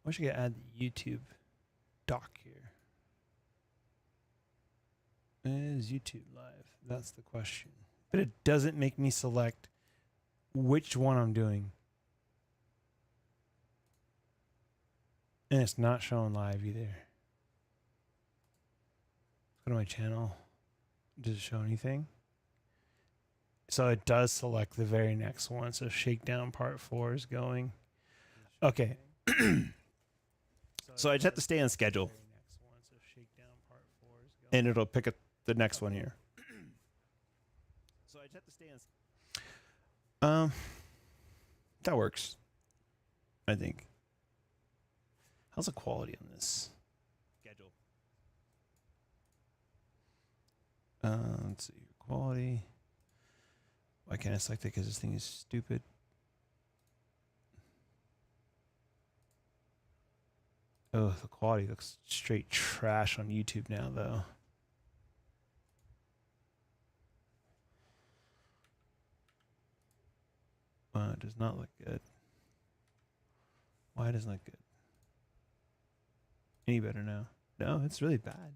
wish I could add the YouTube dock here. Is YouTube live? That's the question. But it doesn't make me select which one I'm doing. And it's not showing live either. Go to my channel. Does it show anything? So it does select the very next one. So Shakedown Part 4 is going. Okay. So I just have to stay on schedule. And it'll pick up the next one here. So I just have to stay on. That works. I think. How's the quality on this? Schedule. Let's see. Quality. Why can't I select it? Because this thing is stupid. Oh, the quality looks straight trash on YouTube now, though. It does not look good. Why doesn't it look good? Any better now? No, it's really bad.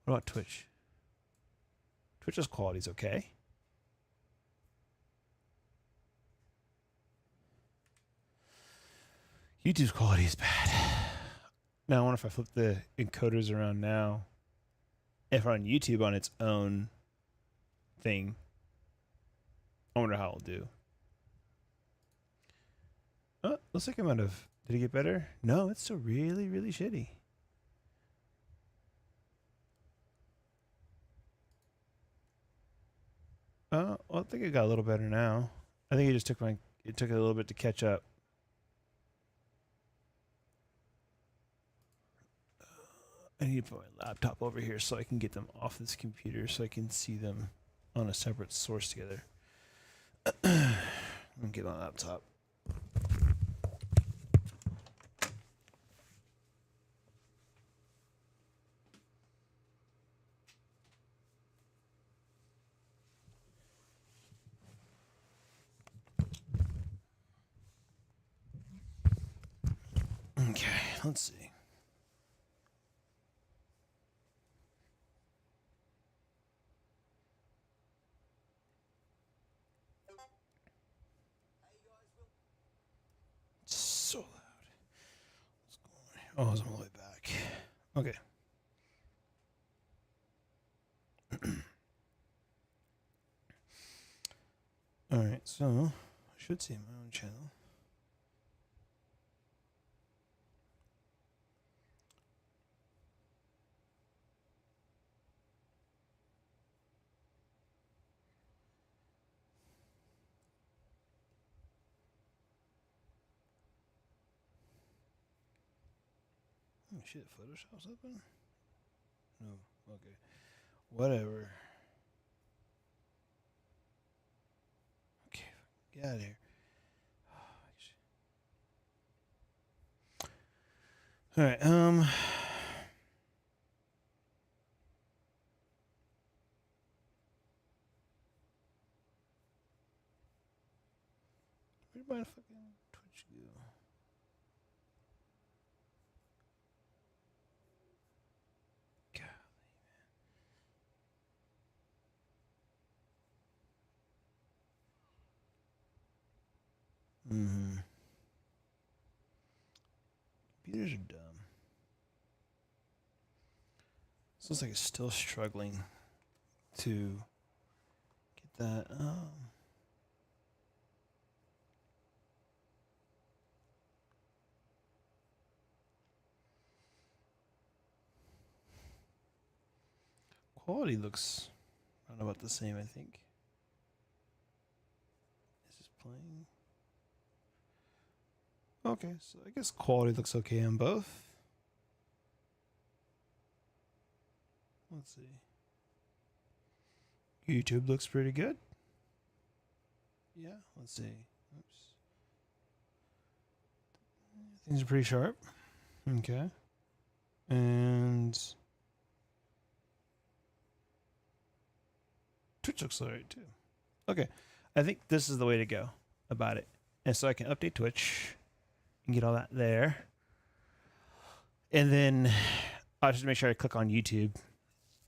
What about Twitch? Twitch's quality's okay. YouTube's quality is bad. Now I wonder if I flip the encoders around now, if on YouTube on its own thing, I wonder how it'll do. Oh, looks like I might have. Did it get better? No, it's still really, really shitty. Well, I think it got a little better now. I think it just took it took a little bit to catch up. I need to put my laptop over here so I can get them off this computer so I can see them on a separate source together. Let me get my laptop. Okay, let's see. So loud. What's going on? Oh, it's all the way back. Okay. All right, so I should see my own channel. Oh shit, Photoshop's open? No, okay. Whatever. Okay, get out of here. All right, where'd my fucking Twitch go? Mm-hmm. Computers are dumb. This looks like it's still struggling to get that. Quality looks around about the same, I think. Is this playing? Okay, so I guess quality looks okay on both. Let's see. YouTube looks pretty good. Yeah, let's see. Oops. Things are pretty sharp. Okay. And Twitch looks alright too. Okay. I think this is the way to go about it. And so I can update Twitch and get all that there. And then I'll just make sure I click on YouTube.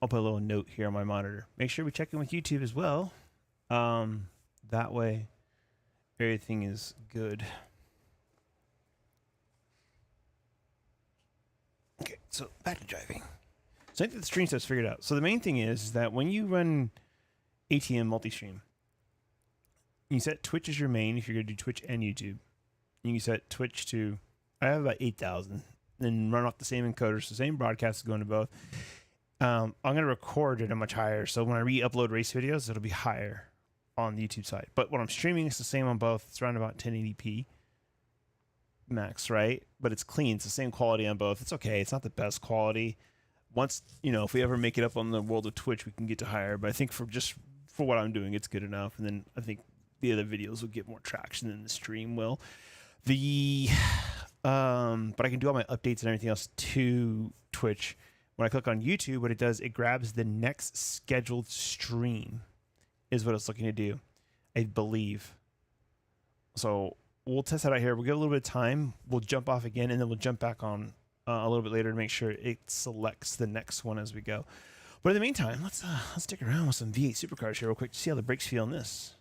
I'll put a little note here on my monitor. Make sure we check in with YouTube as well. That way, everything is good. Okay, so back to driving. So I think the stream stuff's figured out. So the main thing is that when you run ATM multi-stream, you set Twitch as your main if you're going to do Twitch and YouTube. You can set Twitch to, I have about 8,000. Then run off the same encoder, so the same broadcast is going to both. I'm going to record it at much higher, so when I re-upload race videos, it'll be higher on the YouTube side. But when I'm streaming, it's the same on both. It's around about 1080p max, right? But it's clean. It's the same quality on both. It's okay. It's not the best quality. Once, if we ever make it up on the world of Twitch, we can get to higher. But I think for what I'm doing, it's good enough. And then I think the other videos will get more traction than the stream will. But I can do all my updates and everything else to Twitch. When I click on YouTube, what it does, it grabs the next scheduled stream is what it's looking to do, I believe. So we'll test that out here. We'll give a little bit of time. We'll jump off again, and then we'll jump back on a little bit later to make sure it selects the next one as we go. But in the meantime, let's stick around with some V8 supercars here real quick to see how the brakes feel in this.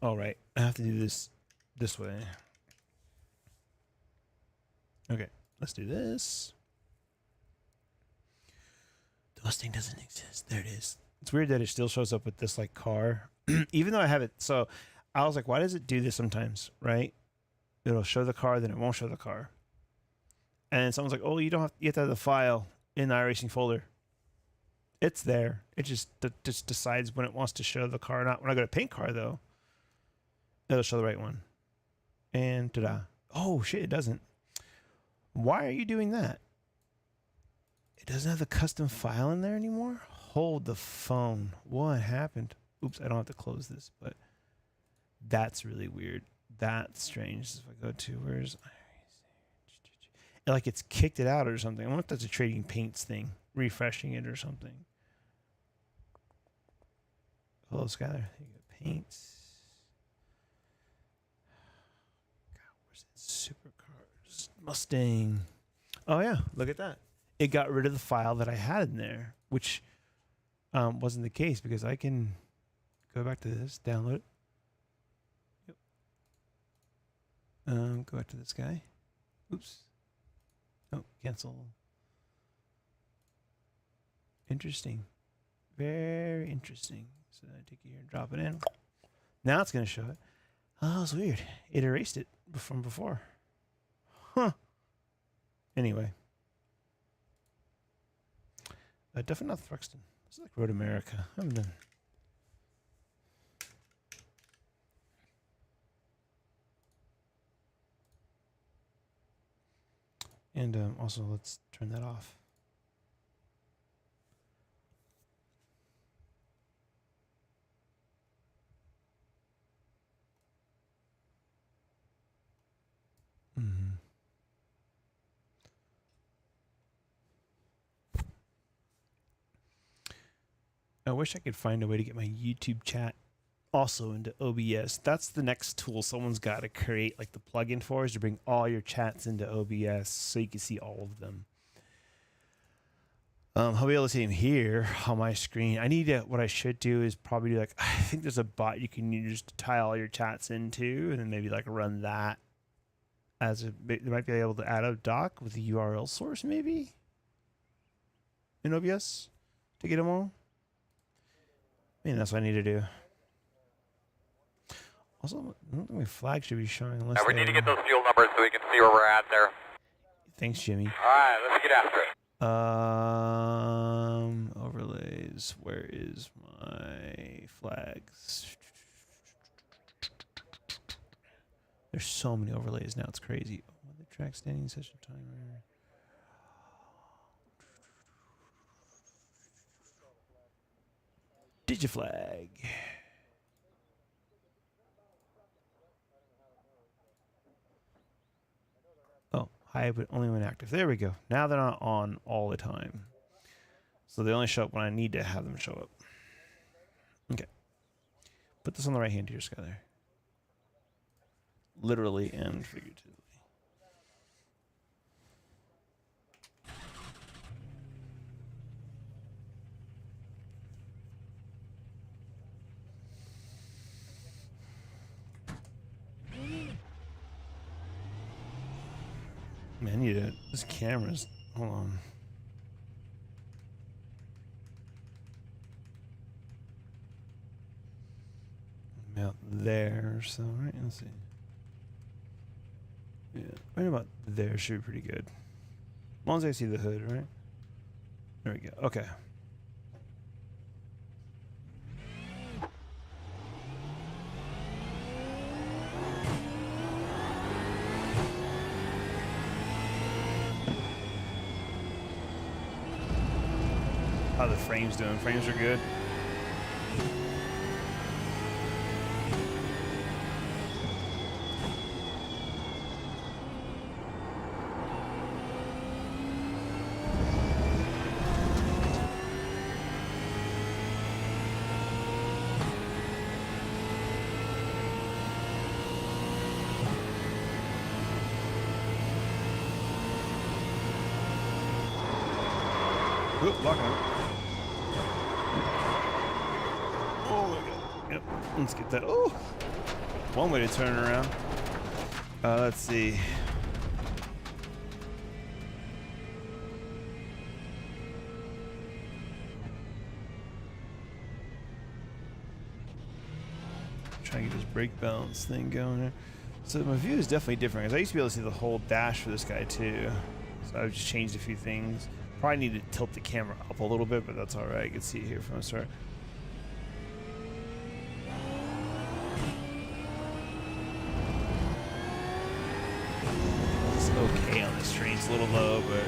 All right, I have to do this way. Okay, let's do this. The Mustang doesn't exist. There it is. It's weird that it still shows up with this like car, even though I have it. So I was like, why does it do this sometimes, right? It'll show the car, then it won't show the car. And someone's like, oh, you have to have the file in the iRacing folder. It's there. It just decides when it wants to show the car or not. When I go to paint car, though, it'll show the right one. And ta-da. Oh, shit, it doesn't. Why are you doing that? It doesn't have the custom file in there anymore? Hold the phone. What happened? Oops, I don't have to close this, but that's really weird. That's strange. If I go to, where's... Like it's kicked it out or something. I wonder if that's a Trading Paints thing. Refreshing it or something. Hello, Skylar. There you go. Paints. God, where's that supercars? Mustang. Oh, yeah. Look at that. It got rid of the file that I had in there, which wasn't the case because I can go back to this, download it. Yep. Go back to this guy. Oops. Oh, cancel. Interesting. Very interesting. So I take it here and drop it in. Now it's going to show it. Oh, it's weird. It erased it from before. Huh. Anyway. Definitely not Thruxton. This is like Road America. I haven't done. And also, let's turn that off. Mm-hmm. I wish I could find a way to get my YouTube chat also into OBS. That's the next tool someone's got to create, like the plugin for, is to bring all your chats into OBS so you can see all of them. I'll be able to see them here on my screen. I need to, what I should do is probably do like, I think there's a bot you can use to tie all your chats into, and then maybe like run that as a, they might be able to add a doc with the URL source maybe in OBS to get them all. I mean, that's what I need to do. Also, I don't think my flag should be showing unless we need to get those fuel numbers so we can see where we're at there. Thanks, Jimmy. All right, let's get after it. Overlays. Where is my flags? There's so many overlays now. It's crazy. Weather track standing session timer. Digiflag. Oh, hybrid only when active. There we go. Now they're not on all the time. So they only show up when I need to have them show up. Okay. Put this on the right hand here, Skyler. Literally and figuratively. Man, I need to. This camera's. Hold on. I'm out there, so right. Let's see. Yeah, right about there should be pretty good. As long as I see the hood, right? There we go. Okay. How the frames doing? Frames are good. Oop, locking up. Oh my god. Yep. Let's get that. Oh! One way to turn around. Let's see. Trying to get this brake balance thing going here. So my view is definitely different because I used to be able to see the whole dash for this guy too. So I've just changed a few things. Probably need to tilt the camera up a little bit, but that's all right. I can see it here from the start. It's okay on this train. It's a little low, but.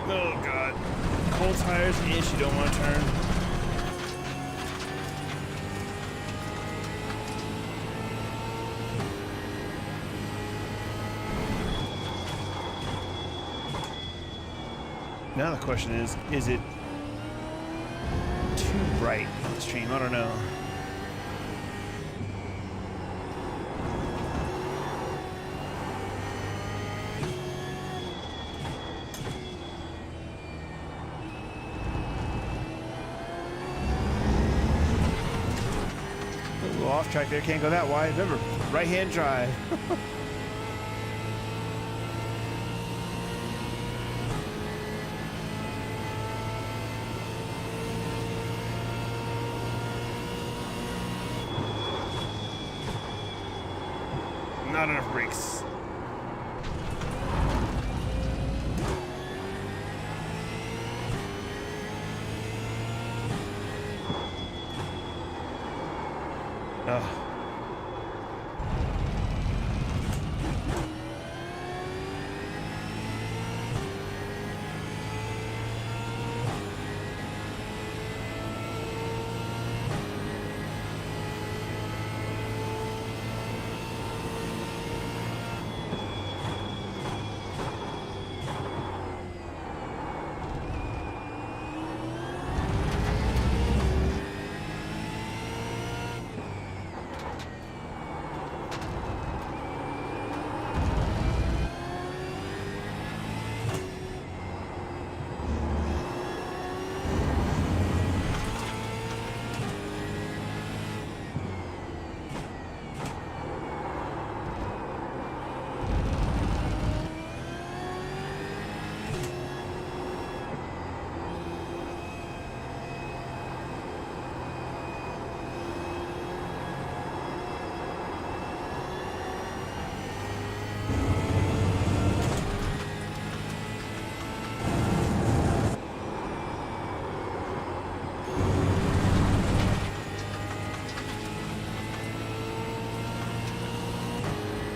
Oh god. Cold tires and you don't want to turn. Now the question is it too bright on the stream? I don't know. Off track there, can't go that wide. Remember, right hand drive. Not enough brakes.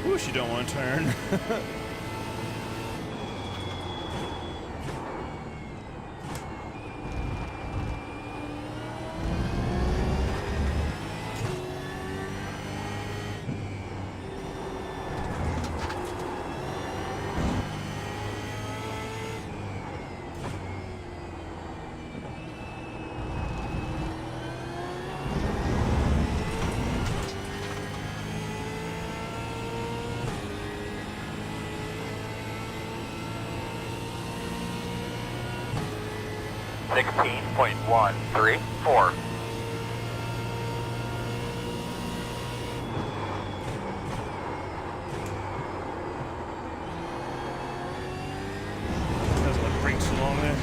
Whoosh, you don't want to turn. 16.134. Doesn't let brakes too long there.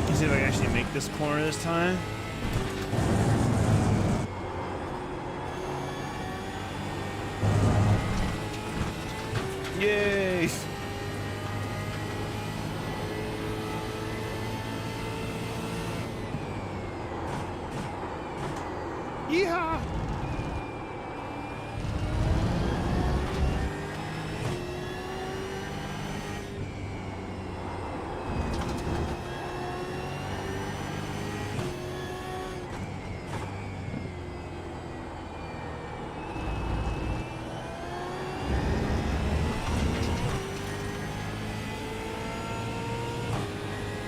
Let's see if I can actually make this corner this time. Yay! Yeehaw!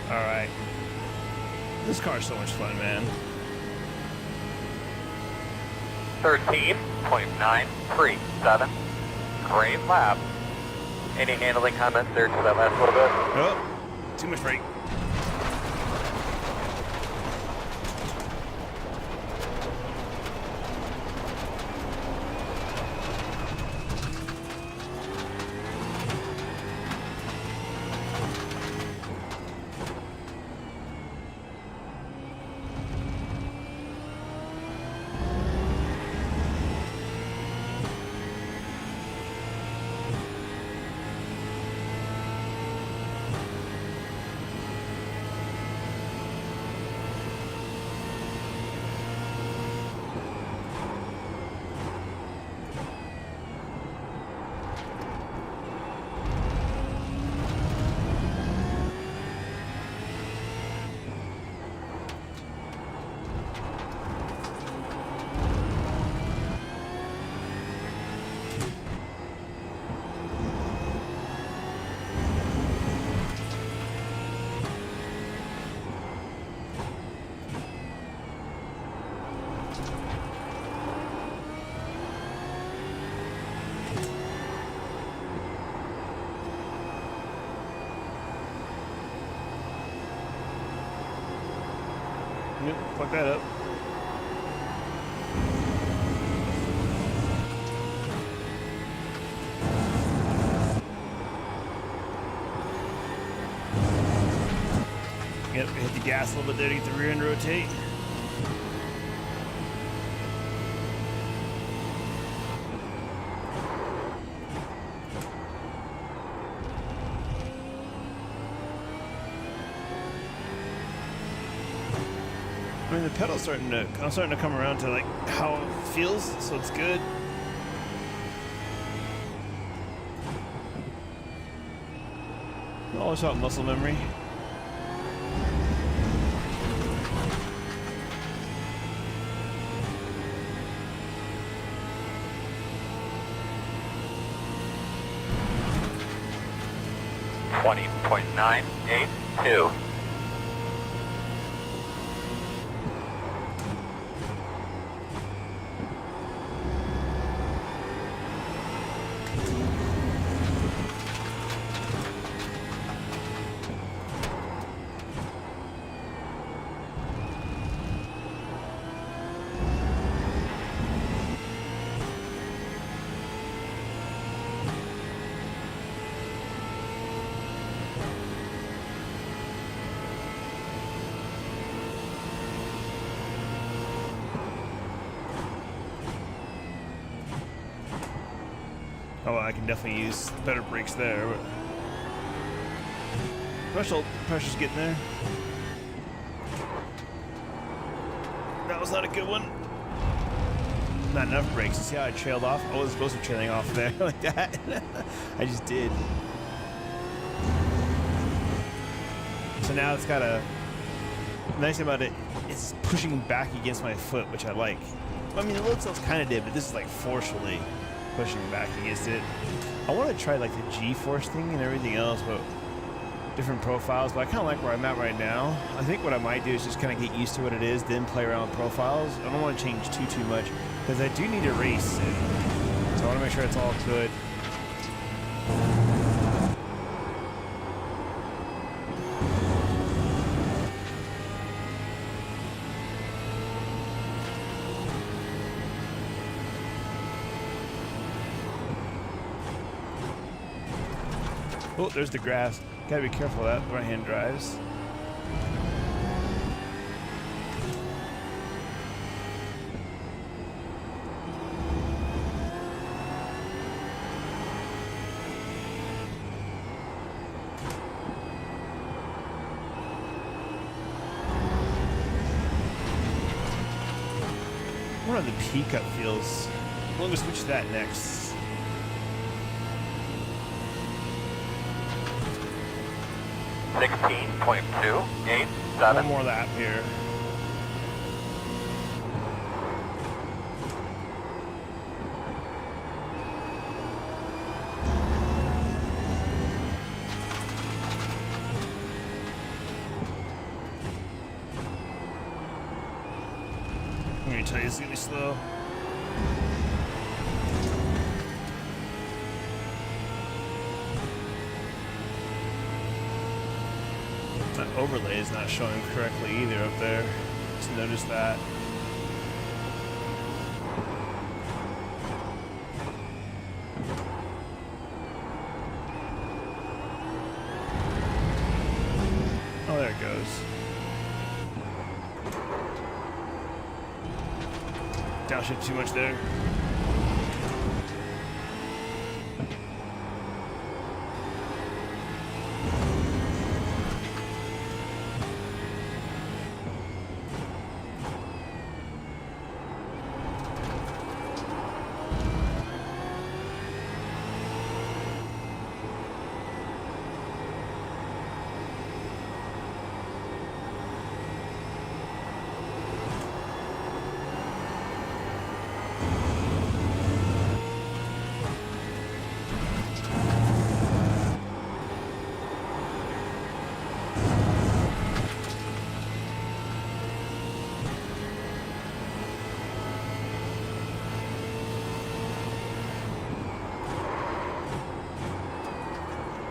Alright. This car's so much fun, man. 13.937. Great lap. Any handling comments there to that last little bit? Oh, too much brake. Yep, fuck that up. Yep, hit the gas a little bit there to get the rear end rotate. I mean, the pedal's I'm starting to come around to like how it feels, so it's good. All about muscle memory. $20.982. Oh, I can definitely use better brakes there. But pressure's getting there. That was not a good one. Not enough brakes. You see how I trailed off? I wasn't supposed to be trailing off there like that. I just did. So now it's got a nice thing about it. It's pushing back against my foot, which I like. I mean, the load cells kind of did, but this is like forcefully pushing back against it. I want to try like the G-force thing and everything else, but different profiles. But I kind of like where I'm at right now. I think what I might do is just kind of get used to what it is, then play around with profiles. I don't want to change too much because I do need to race soon. So I want to make sure it's all good. Oh, there's the grass. Gotta be careful of that. Right-hand drives. One of the P-cup feels. We'll just switch to that next. One more lap here. I'm gonna tell you it's gonna be slow. That overlay is not showing correctly either up there. Just noticed that. Oh, there it goes. Downshift too much there.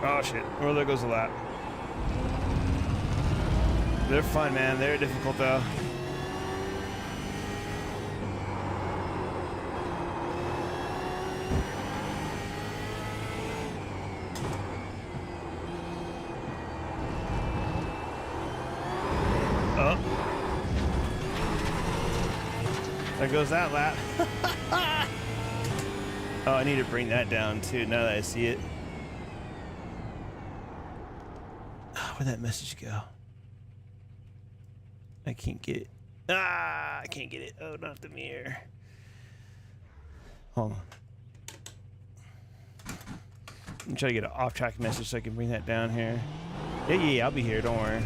Oh shit. Well, there goes a lap. They're fun, man. They're difficult though. Oh. There goes that lap. Oh, I need to bring that down too now that I see it. Where'd that message go? I can't get it. Ah, I can't get it. Oh, not the mirror. Hold on. I'm trying to get an off-track message so I can bring that down here. Yeah, I'll be here. Don't worry.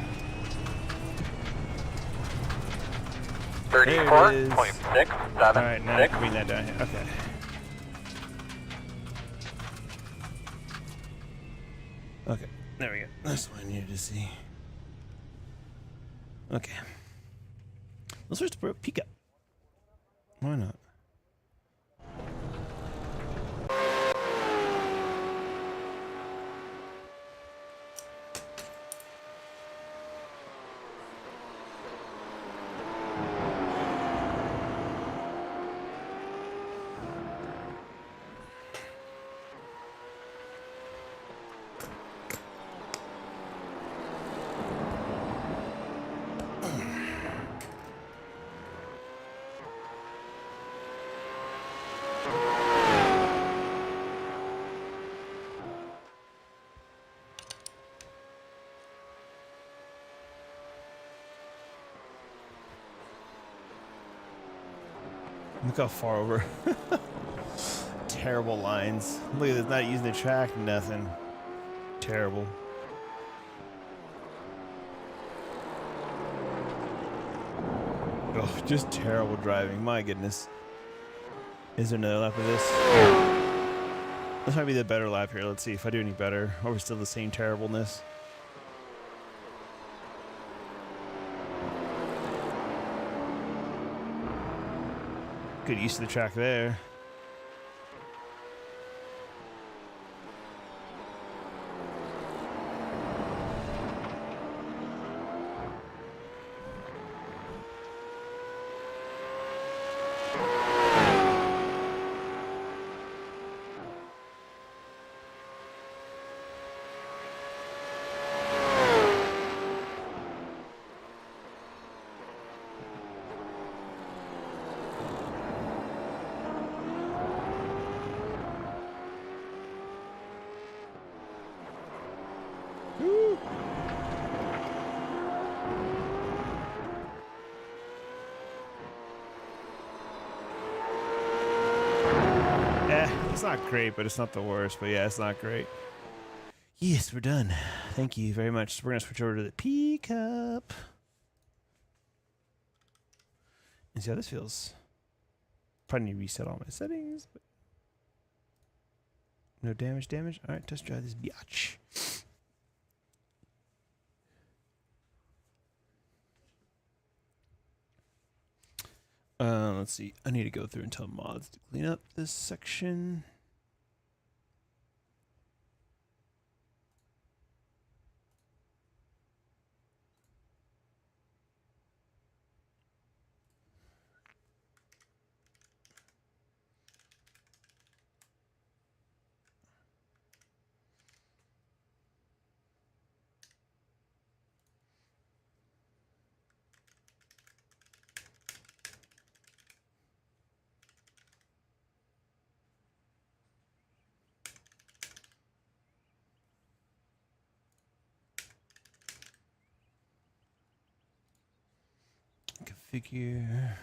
34.67. All right, now I can bring that down here. Okay. Okay. There we go. That's what I needed to see. Okay. Let's switch to P-cup. Why not? Look how far over. Terrible lines. Look at this, not using the track, nothing. Terrible. Oh, just terrible driving. My goodness. Is there another lap of this? This might be the better lap here. Let's see if I do any better. Or we're still the same terribleness. Good use of the track there. It's not great, but it's not the worst. But yeah, it's not great. Yes, we're done. Thank you very much. So we're going to switch over to the P-Cup. And see how this feels. Probably need to reset all my settings. But no damage. All right, test drive this biatch. Let's see. I need to go through and tell mods to clean up this section. Configure.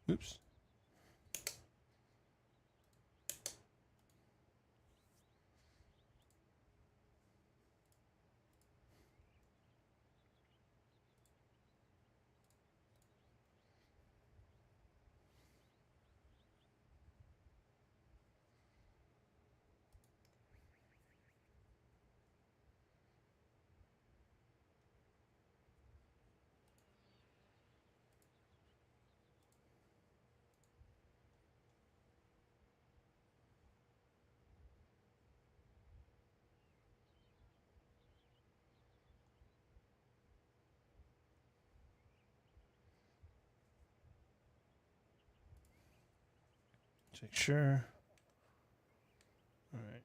Oops. Make sure. All right.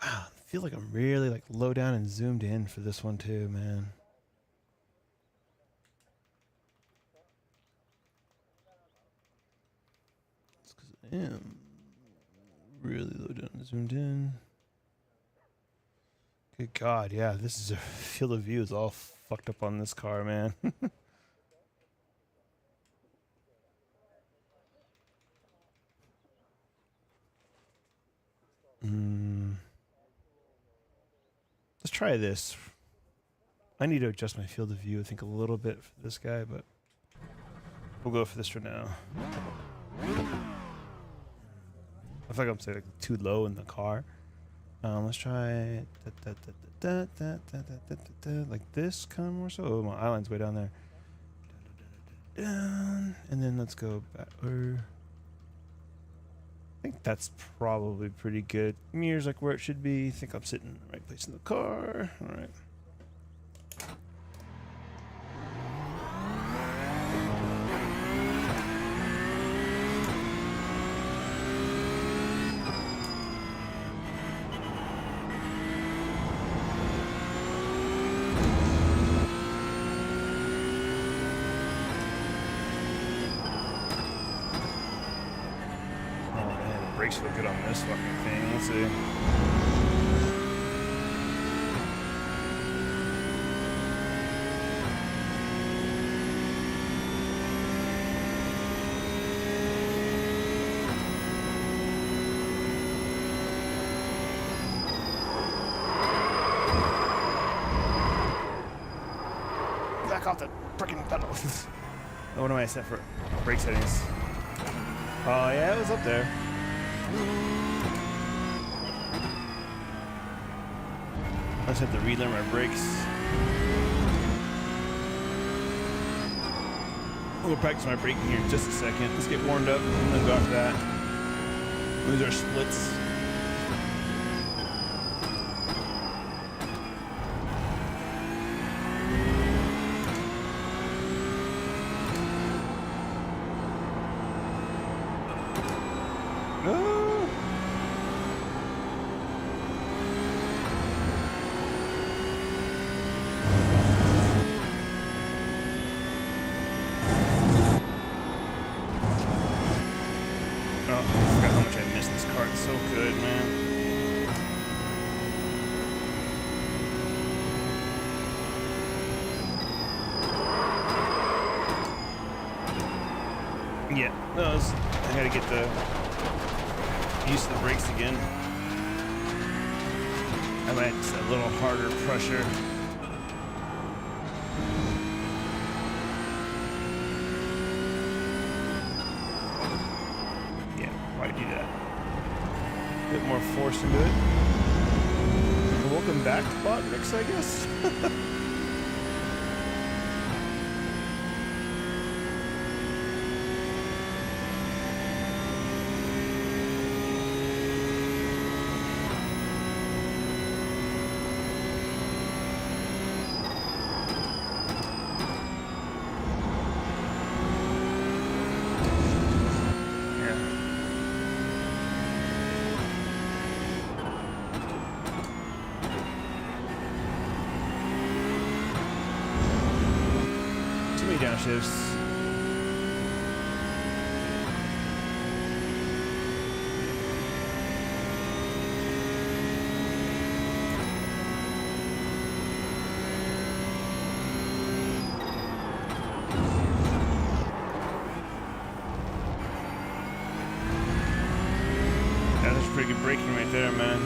Wow, I feel like I'm really like low down and zoomed in for this one too, man. It's because I am really low down and zoomed in. Good God, yeah, this is a field of view is all fucked up on this car, man. Let's try this. I need to adjust my field of view, I think, a little bit for this guy, but we'll go for this for now. I feel like I'm saying like too low in the car. Let's try like this, kind of more so. Oh, my eyeline's way down there. Down, and then let's go back. I think that's probably pretty good. Mirrors like where it should be. I think I'm sitting in the right place in the car. All right. brakes feel good on this fucking thing. Let's see. Back off the freaking pedal. Oh, what am I set for? Brake settings. Oh yeah, it was up there. I just have to relearn my brakes. We'll practice my braking here in just a second. Let's get warmed up and then go after that. These are splits. Oh, I forgot how much I missed this car. It's so good, man. Yeah, no, I gotta get used to the brakes again. I might just a little harder pressure. Why do that? A bit more force into it. Welcome back, Bot Mix, I guess. Downshifts. That's pretty good braking right there, man.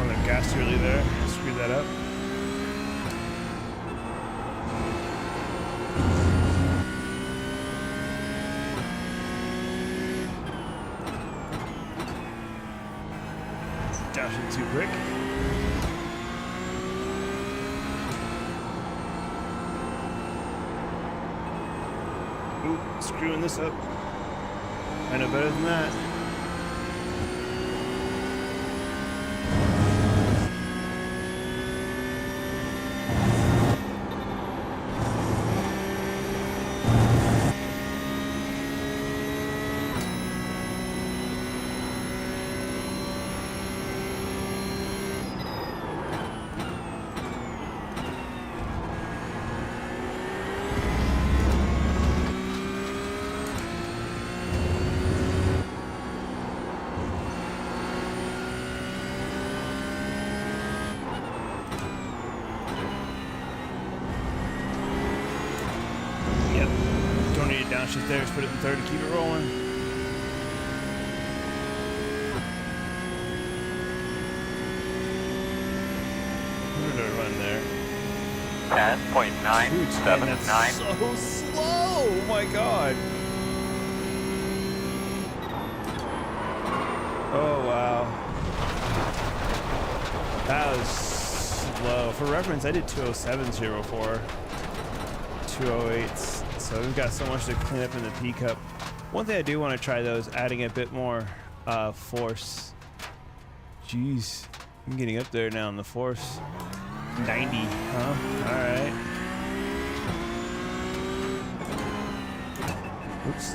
On the gas too early there. Screwed that up. Dashing too quick. Ooh, screwing this up. I know better than that. Downshift there, just put it in third to keep it rolling. Where did I run there? 10.979. That's so slow! Oh my god! Oh wow. That was slow. For reference, I did 207.04. 208s. So we've got so much to clean up in the P-Cup. One thing I do want to try though is adding a bit more force. Jeez, I'm getting up there now in the force. 90, huh? All right. Oops.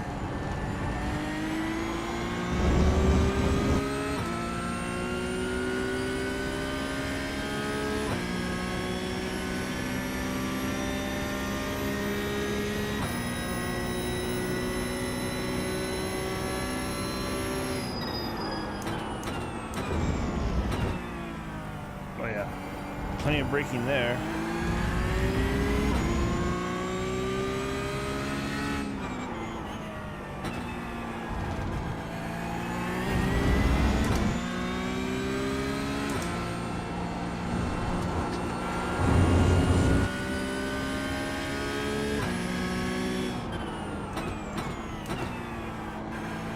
Oh yeah, plenty of braking there.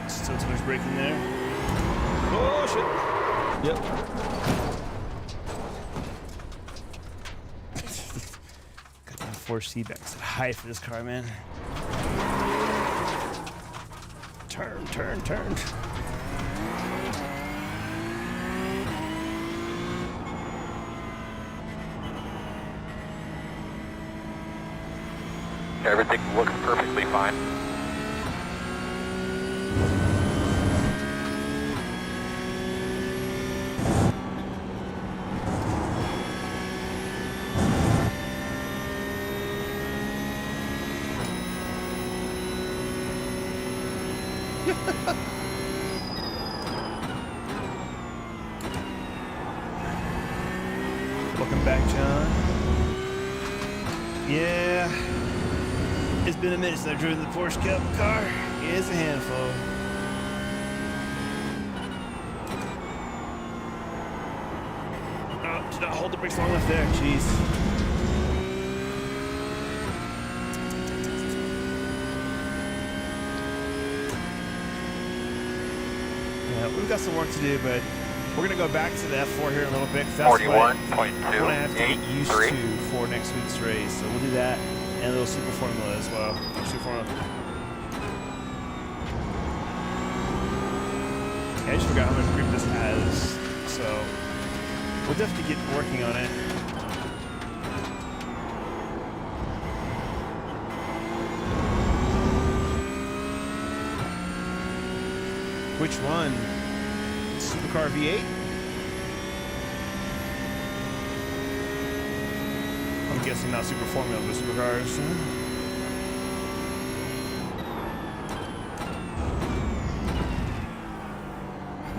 Still too much braking there. Oh shit. Yep. Goddamn 4 seatbacks high for this car, man. Turn, turn, turn. Everything looks perfectly fine. Welcome back, John. Yeah, it's been a minute since I've driven the Porsche Cup car. It's a handful. Oh, did not hold the brakes long enough there. Jeez. Yeah, we've got some work to do, but we're going to go back to the F4 here in a little bit. That's what I'm going to have to get used to for next week's race. So we'll do that and a little Super Formula as well. Super Formula. Yeah, I just forgot how much grip this has. So we'll definitely get working on it. Which one? Supercar V8? I'm guessing not Super Formula, but Supercars.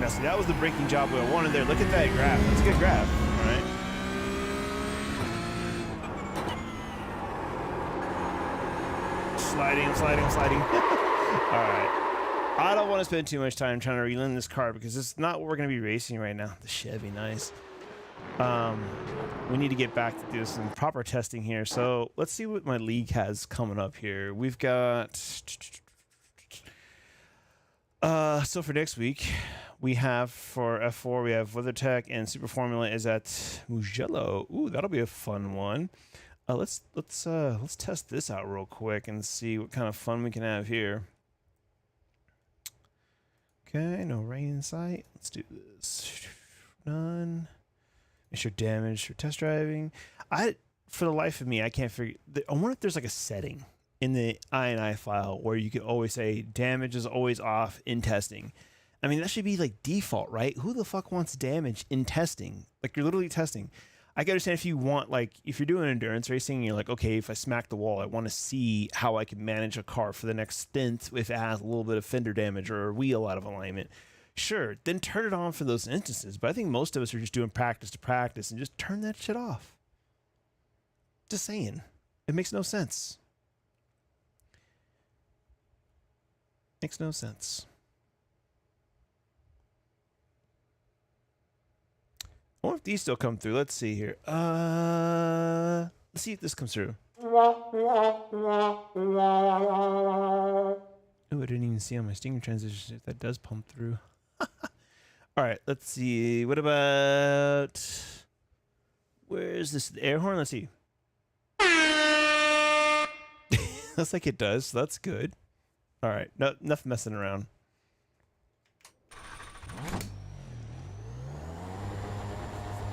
Now, see, that was the braking job we wanted there. Look at that graph. That's a good graph, all right? Sliding, sliding, sliding. All right. I don't want to spend too much time trying to relearn this car because it's not what we're going to be racing right now. The Chevy, nice. We need to get back to do some proper testing here. So let's see what my league has coming up here. We've got... so for next week, we have for F4, we have WeatherTech, and Super Formula is at Mugello. Ooh, that'll be a fun one. Let's test this out real quick and see what kind of fun we can have here. Okay, no rain in sight. Let's do this. None. Ensure damage for test driving. For the life of me, I can't figure. I wonder if there's like a setting in the INI file where you could always say damage is always off in testing. I mean, that should be like default, right? Who the fuck wants damage in testing? Like, you're literally testing. I can understand if you want, like, if you're doing endurance racing and you're like, okay, if I smack the wall, I want to see how I can manage a car for the next stint if it has a little bit of fender damage or a wheel out of alignment. Sure, then turn it on for those instances. But I think most of us are just doing practice to practice and just turn that shit off. Just saying. It makes no sense. Makes no sense. I wonder if these still come through. Let's see here. Let's see if this comes through. Oh, I didn't even see on my Stinger transition if that does pump through. All right, let's see. What about... Where's this air horn? Let's see. Looks like it does, so that's good. All right, no, enough messing around.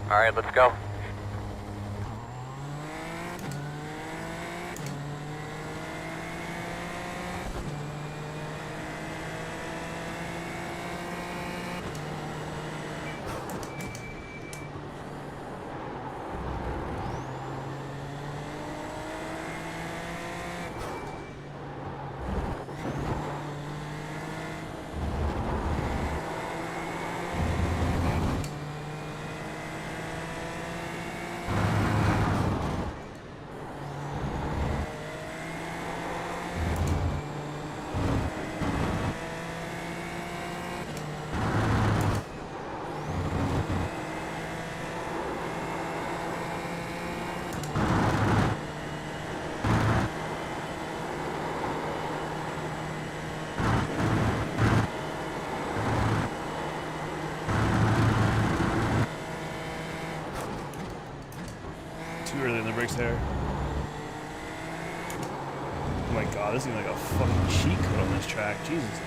All right, let's go. too early on the brakes there. Oh my god, this is like a fucking cheat code on this track. Jesus.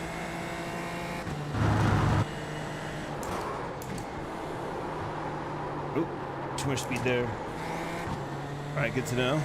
Oop, too much speed there. Alright, good to know.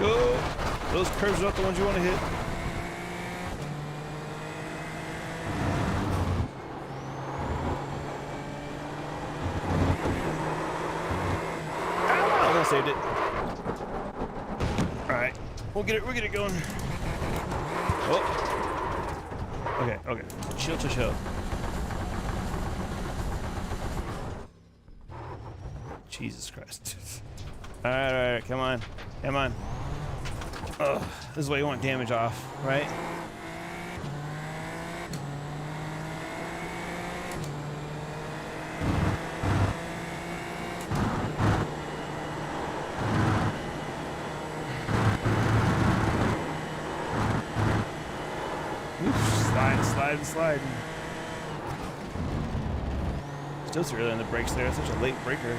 Go! Those curves are not the ones you want to hit. Ah, I saved it. Alright. We'll get it going. Oh. Okay, okay. Chill. Jesus Christ. Alright, come on. Ugh, this is why you want damage off, right? Oops, slide. Still too early on the brakes there. Such a late breaker.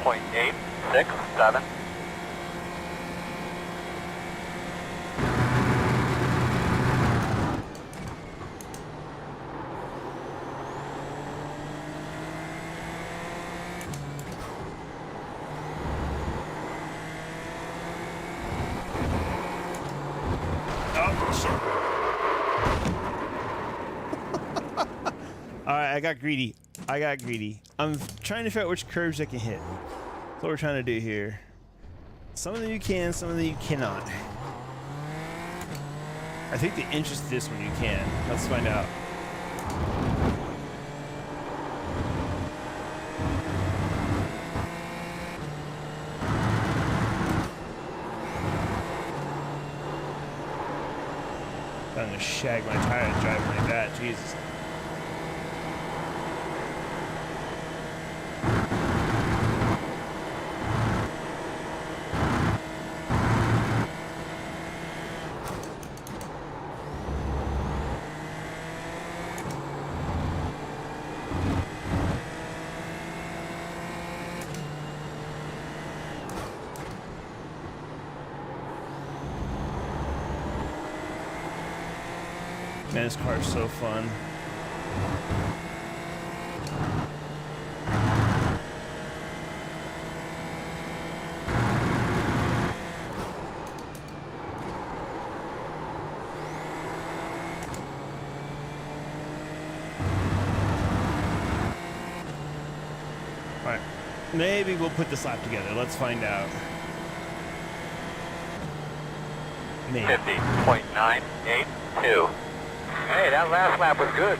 .867. Alright, I got greedy. I'm trying to figure out which curves I can hit. That's what we're trying to do here. Some of them you can, some of them you cannot. I think the inches to this one you can. Let's find out. I'm gonna shag my tire driving like that, Jesus. Man, this car is so fun. Alright, maybe we'll put this lap together. Let's find out. Maybe. 50.982. Hey, that last lap was good.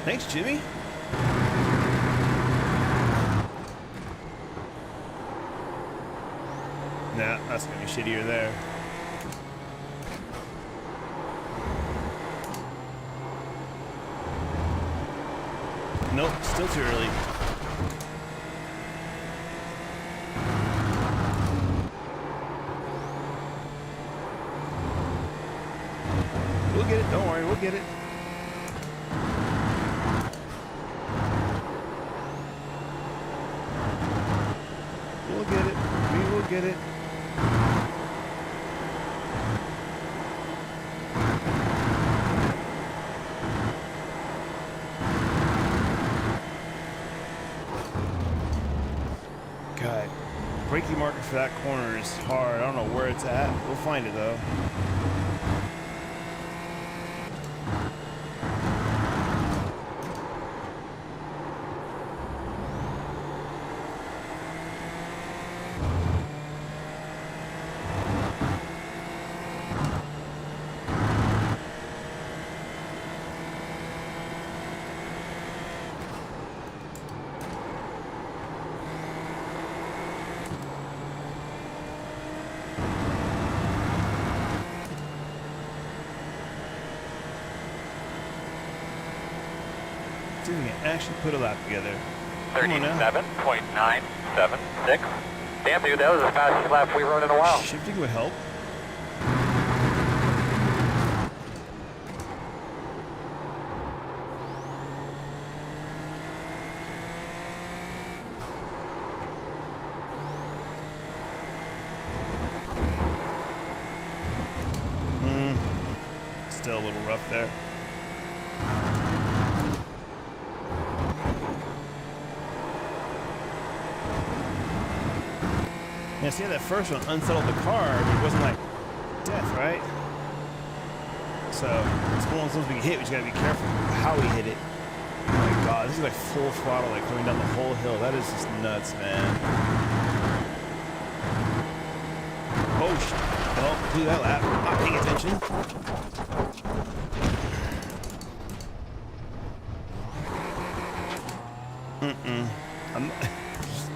Thanks, Jimmy. Nah, that's gonna be shittier there. Nope, still too early. get it. We'll get it. We will get it. God, braking marker for that corner is hard. I don't know where it's at. We'll find it though. See if we can actually put a lap together. Come on now. 37.976. Damn, dude, that was the fastest lap we've run in a while. Shifting would help. Still a little rough there. Yeah, see how that first one unsettled the car, but it wasn't like death, right? So it's one of those we get hit, we just gotta be careful how we hit it. Oh my god, this is like full throttle, like coming down the whole hill. That is just nuts, man. Oh shit. Well, do that lap. Not paying attention.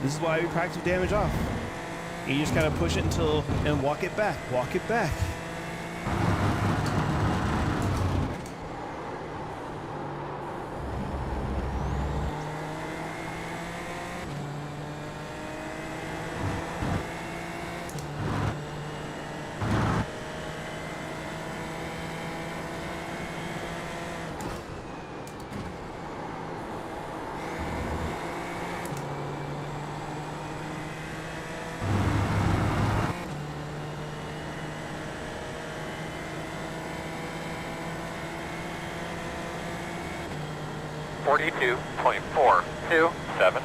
This is why we practice damage off. You just gotta push it until and walk it back. Walk it back. .427.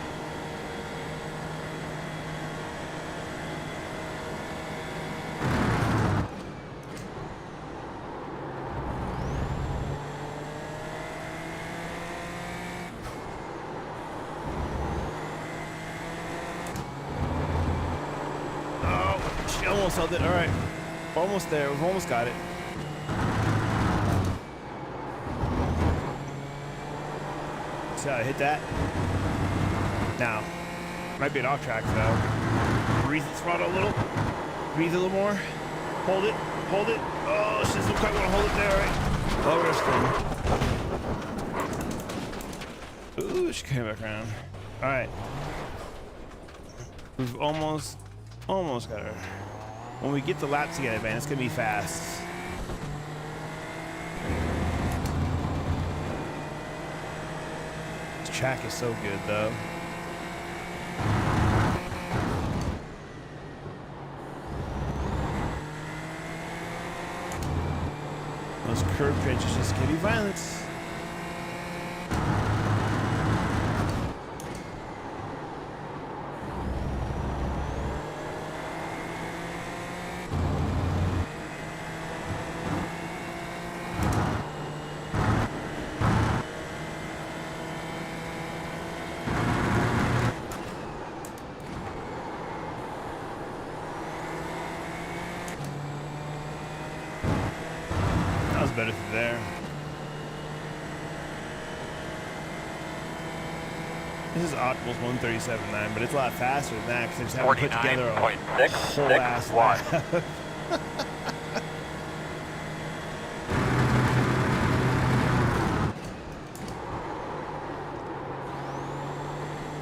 Oh, she almost held it. All right, almost there. We've almost got it. See how I hit that? Now, might be an off track though. Breathe the throttle a little. Breathe a little more. Hold it. Hold it. Oh, she doesn't quite want to hold it there, all right? Low resting. Ooh, she came back around. All right. We've almost got her. When we get the lap together, man, it's gonna be fast. Track is so good though. Those curb trenches just give you violence. Better through there. This is Optimal's 137.9, but it's a lot faster than that because I just haven't put together a whole ass lap.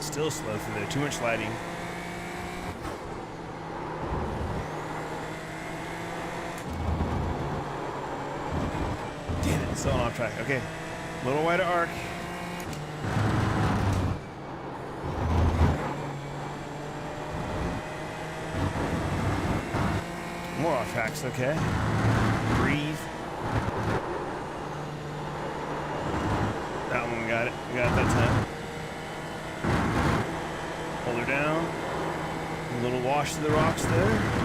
Still slow through there. Too much sliding. So Still on off track. Okay. A little wider arc. More off tracks, okay. Breathe. That one we got it. We got it that time. Hold her down. A little wash to the rocks there.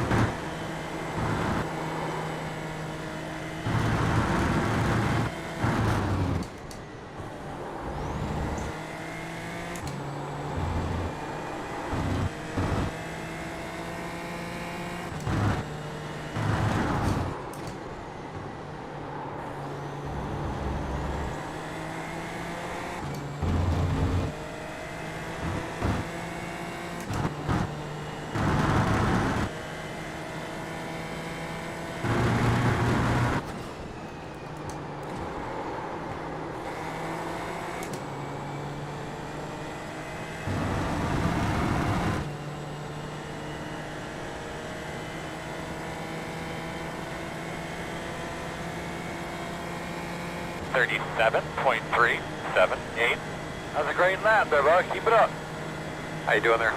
.378. That's a great lap there, bro. Keep it up. How you doing there?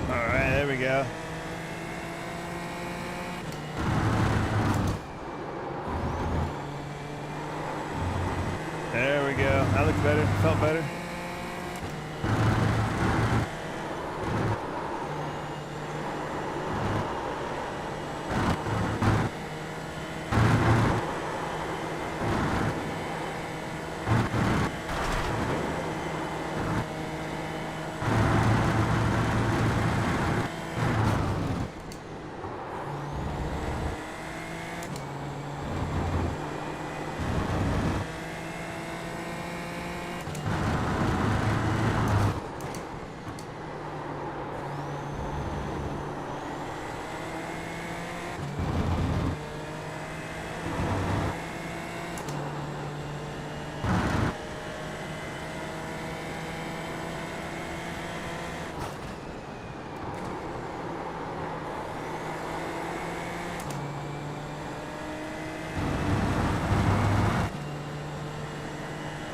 All right, there we go. There we go. That looked better. Felt better.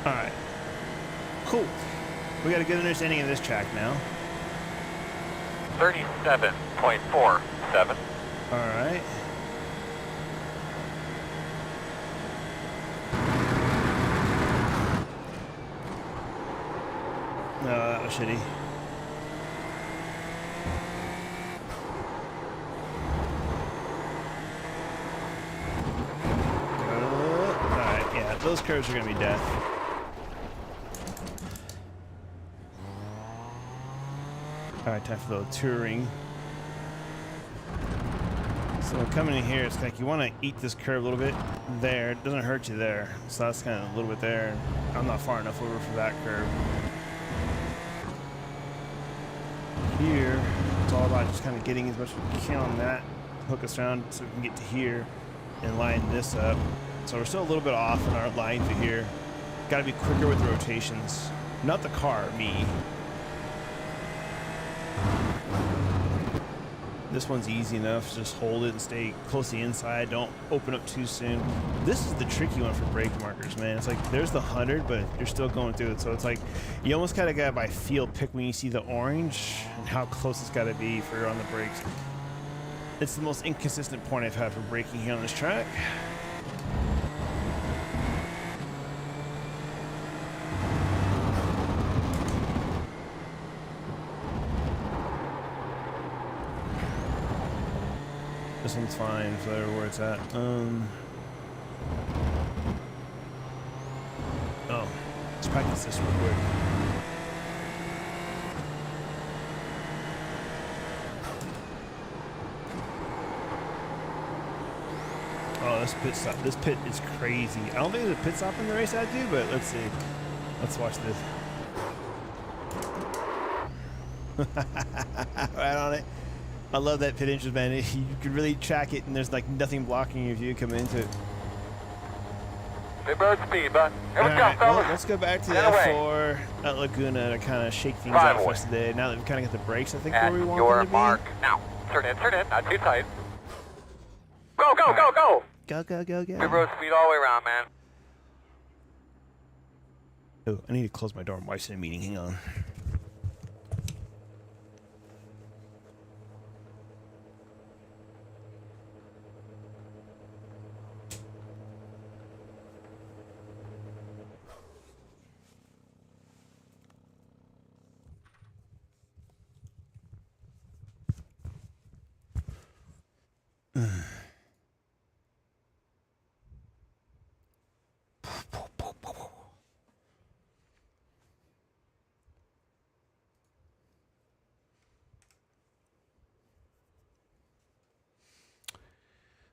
All right. Cool. We got a good understanding of this track now. 37.47. All right. No, that was shitty. All right, yeah, those curves are gonna be death. All right, time for the touring. So coming in here, it's like you want to eat this curve a little bit there. It doesn't hurt you there. So that's kind of a little bit there. I'm not far enough over for that curve. Here, it's all about just kind of getting as much as we can on that, hook us around so we can get to here and line this up. So we're still a little bit off in our line to here. Got to be quicker with the rotations. Not the car, me. This one's easy enough. Just hold it and stay close to the inside. Don't open up too soon. This is the tricky one for brake markers, man. It's like there's the 100, but you're still going through it. So it's like you almost kind of got to by feel pick when you see the orange and how close it's got to be for on the brakes. It's the most inconsistent point I've had for braking here on this track. This one's fine for where it's at. Oh, let's practice this real quick. Oh, this pit stop. This pit is crazy. I don't think there's a pit stop in the race I do, but let's see. Let's watch this. Right on it. I love that pit entrance, man. You can really track it, and there's like nothing blocking your view coming into it. Mid road speed, but here we go, Alright, well, fellas. let's go back to the Get away. F4 at Laguna to kind of shake things Drive out for away. us today. Now that we've kind of got the brakes, I think, At where we want your them to mark. Now, turn in, not too tight. Go, go, go, go! be. Go, go, go, Mid go. road speed all the way around, man. Oh, I need to close my door. My wife's in a meeting. Hang on.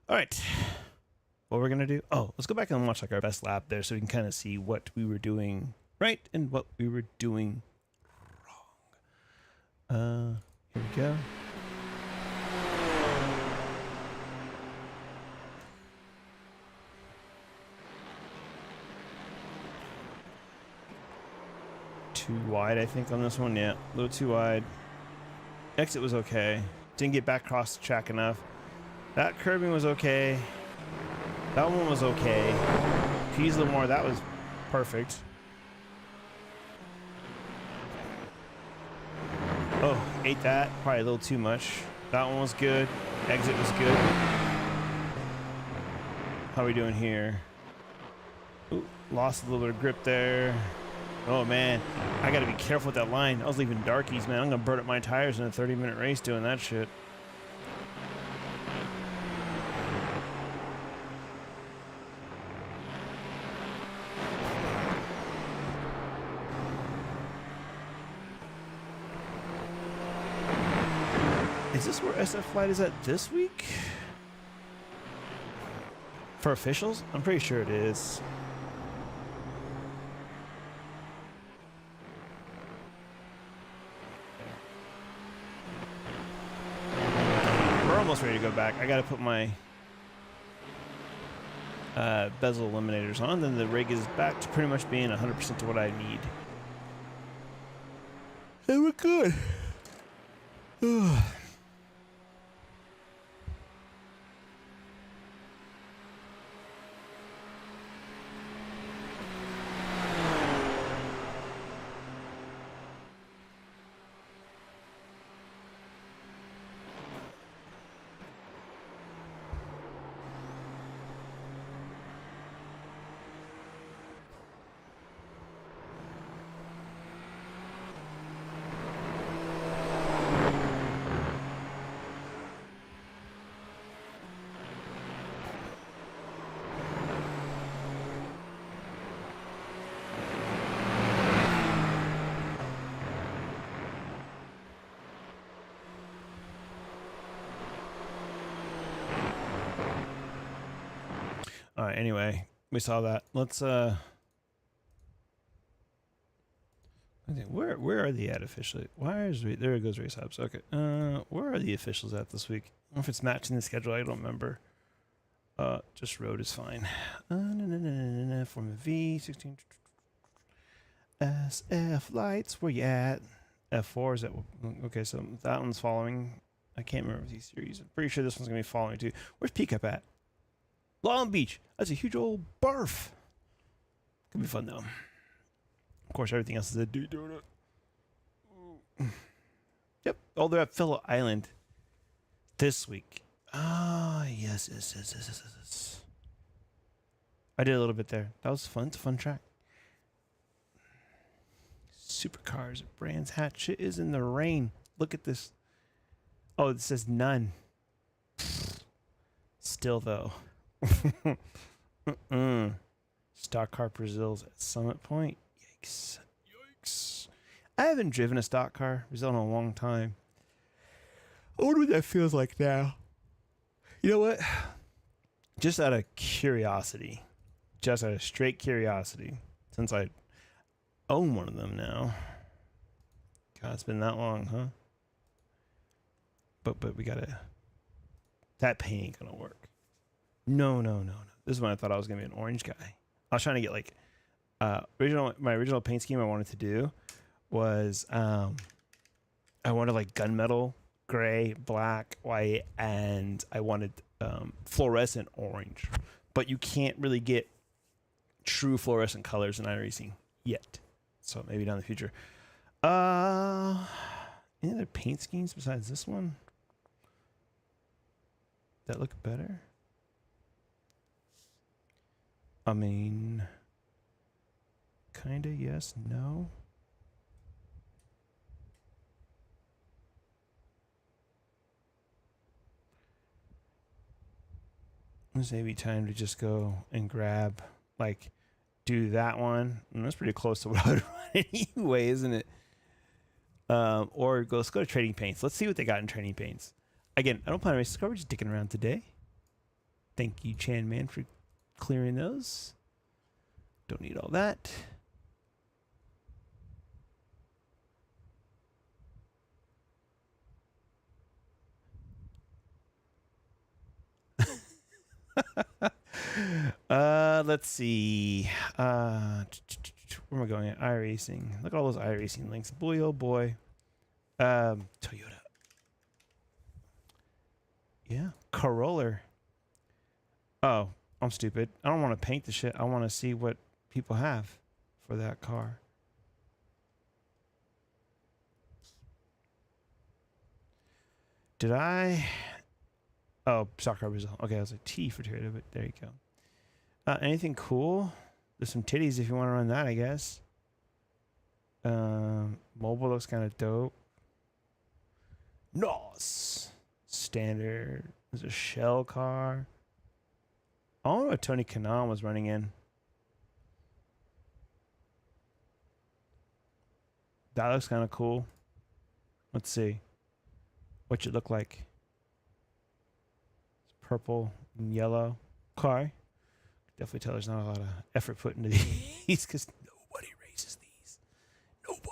All right. What we're gonna do? Oh, let's go back and watch like our best lap there, so we can kind of see what we were doing right and what we were doing wrong. Here we go. Too wide, I think, on this one. Yeah, a little too wide. Exit was okay. Didn't get back across the track enough. That curbing was okay. That one was okay. Pease a little more. That was perfect. Oh, ate that. Probably a little too much. That one was good. Exit was good. How are we doing here? Ooh, lost a little bit of grip there. Oh man, I gotta be careful with that line. I was leaving darkies, man. I'm gonna burn up my tires in a 30-minute race doing that shit. Is this where SF Flight is at this week? For officials? I'm pretty sure it is. We're almost ready to go back. I gotta put my bezel eliminators on, then the rig is back to pretty much being 100% to what I need. And we're good. All right, anyway, we saw that. Let's I think where are they at officially? Why is there goes Race Hubs. Okay. Where are the officials at this week? I don't know if it's matching the schedule, I don't remember. Just road is fine. Formula V 16 SF lights, where you at? F4 is that okay, so that one's following. I can't remember these series. I'm pretty sure this one's gonna be following too. Where's Peacup at? Long Beach. That's a huge old barf. Could be fun though. Of course, everything else is a dude doing it. Yep. Oh, they're at Phillip Island this week. Ah, yes. I did a little bit there. That was fun. It's a fun track. Supercars at Brands Hatch. Shit is in the rain. Look at this. Oh, it says none. Still though. Stock car Brazil's at Summit Point. Yikes. I haven't driven a stock car Brazil in a long time. I wonder what that feels like now. You know what? Just out of curiosity. Just out of straight curiosity. Since I own one of them now. God, it's been that long, huh? But we gotta... That paint ain't gonna work. No. This is when I thought I was gonna be an orange guy. I was trying to get like my original paint scheme I wanted to do was I wanted like gunmetal, gray, black, white, and I wanted fluorescent orange. But you can't really get true fluorescent colors in iRacing yet. So maybe down the future. Any other paint schemes besides this one that look better? I mean, kinda, yes, no. This may be time to just go and grab, like, do that one. And that's pretty close to what I would run anyway, isn't it? Or let's go to Trading Paints. Let's see what they got in Trading Paints. Again, I don't plan on racing car. We're just dicking around today. Thank you, Chan Man, for clearing those. Don't need all that. Let's see. Where am I going at? iRacing. Look at all those iRacing links. Boy, oh boy. Toyota. Yeah. Corolla. Oh, I'm stupid. I don't want to paint the shit. I want to see what people have for that car. Did I? Oh, soccer Brazil. Okay, I was like T for Toyota, but there you go. Anything cool? There's some titties if you want to run that, I guess. Mobile looks kind of dope. NOS. Standard. There's a shell car. I don't know what Tony Kanaan was running in. That looks kind of cool. Let's see. What should it look like? It's purple and yellow. Okay. Definitely tell there's not a lot of effort put into these because nobody races these. Nobody.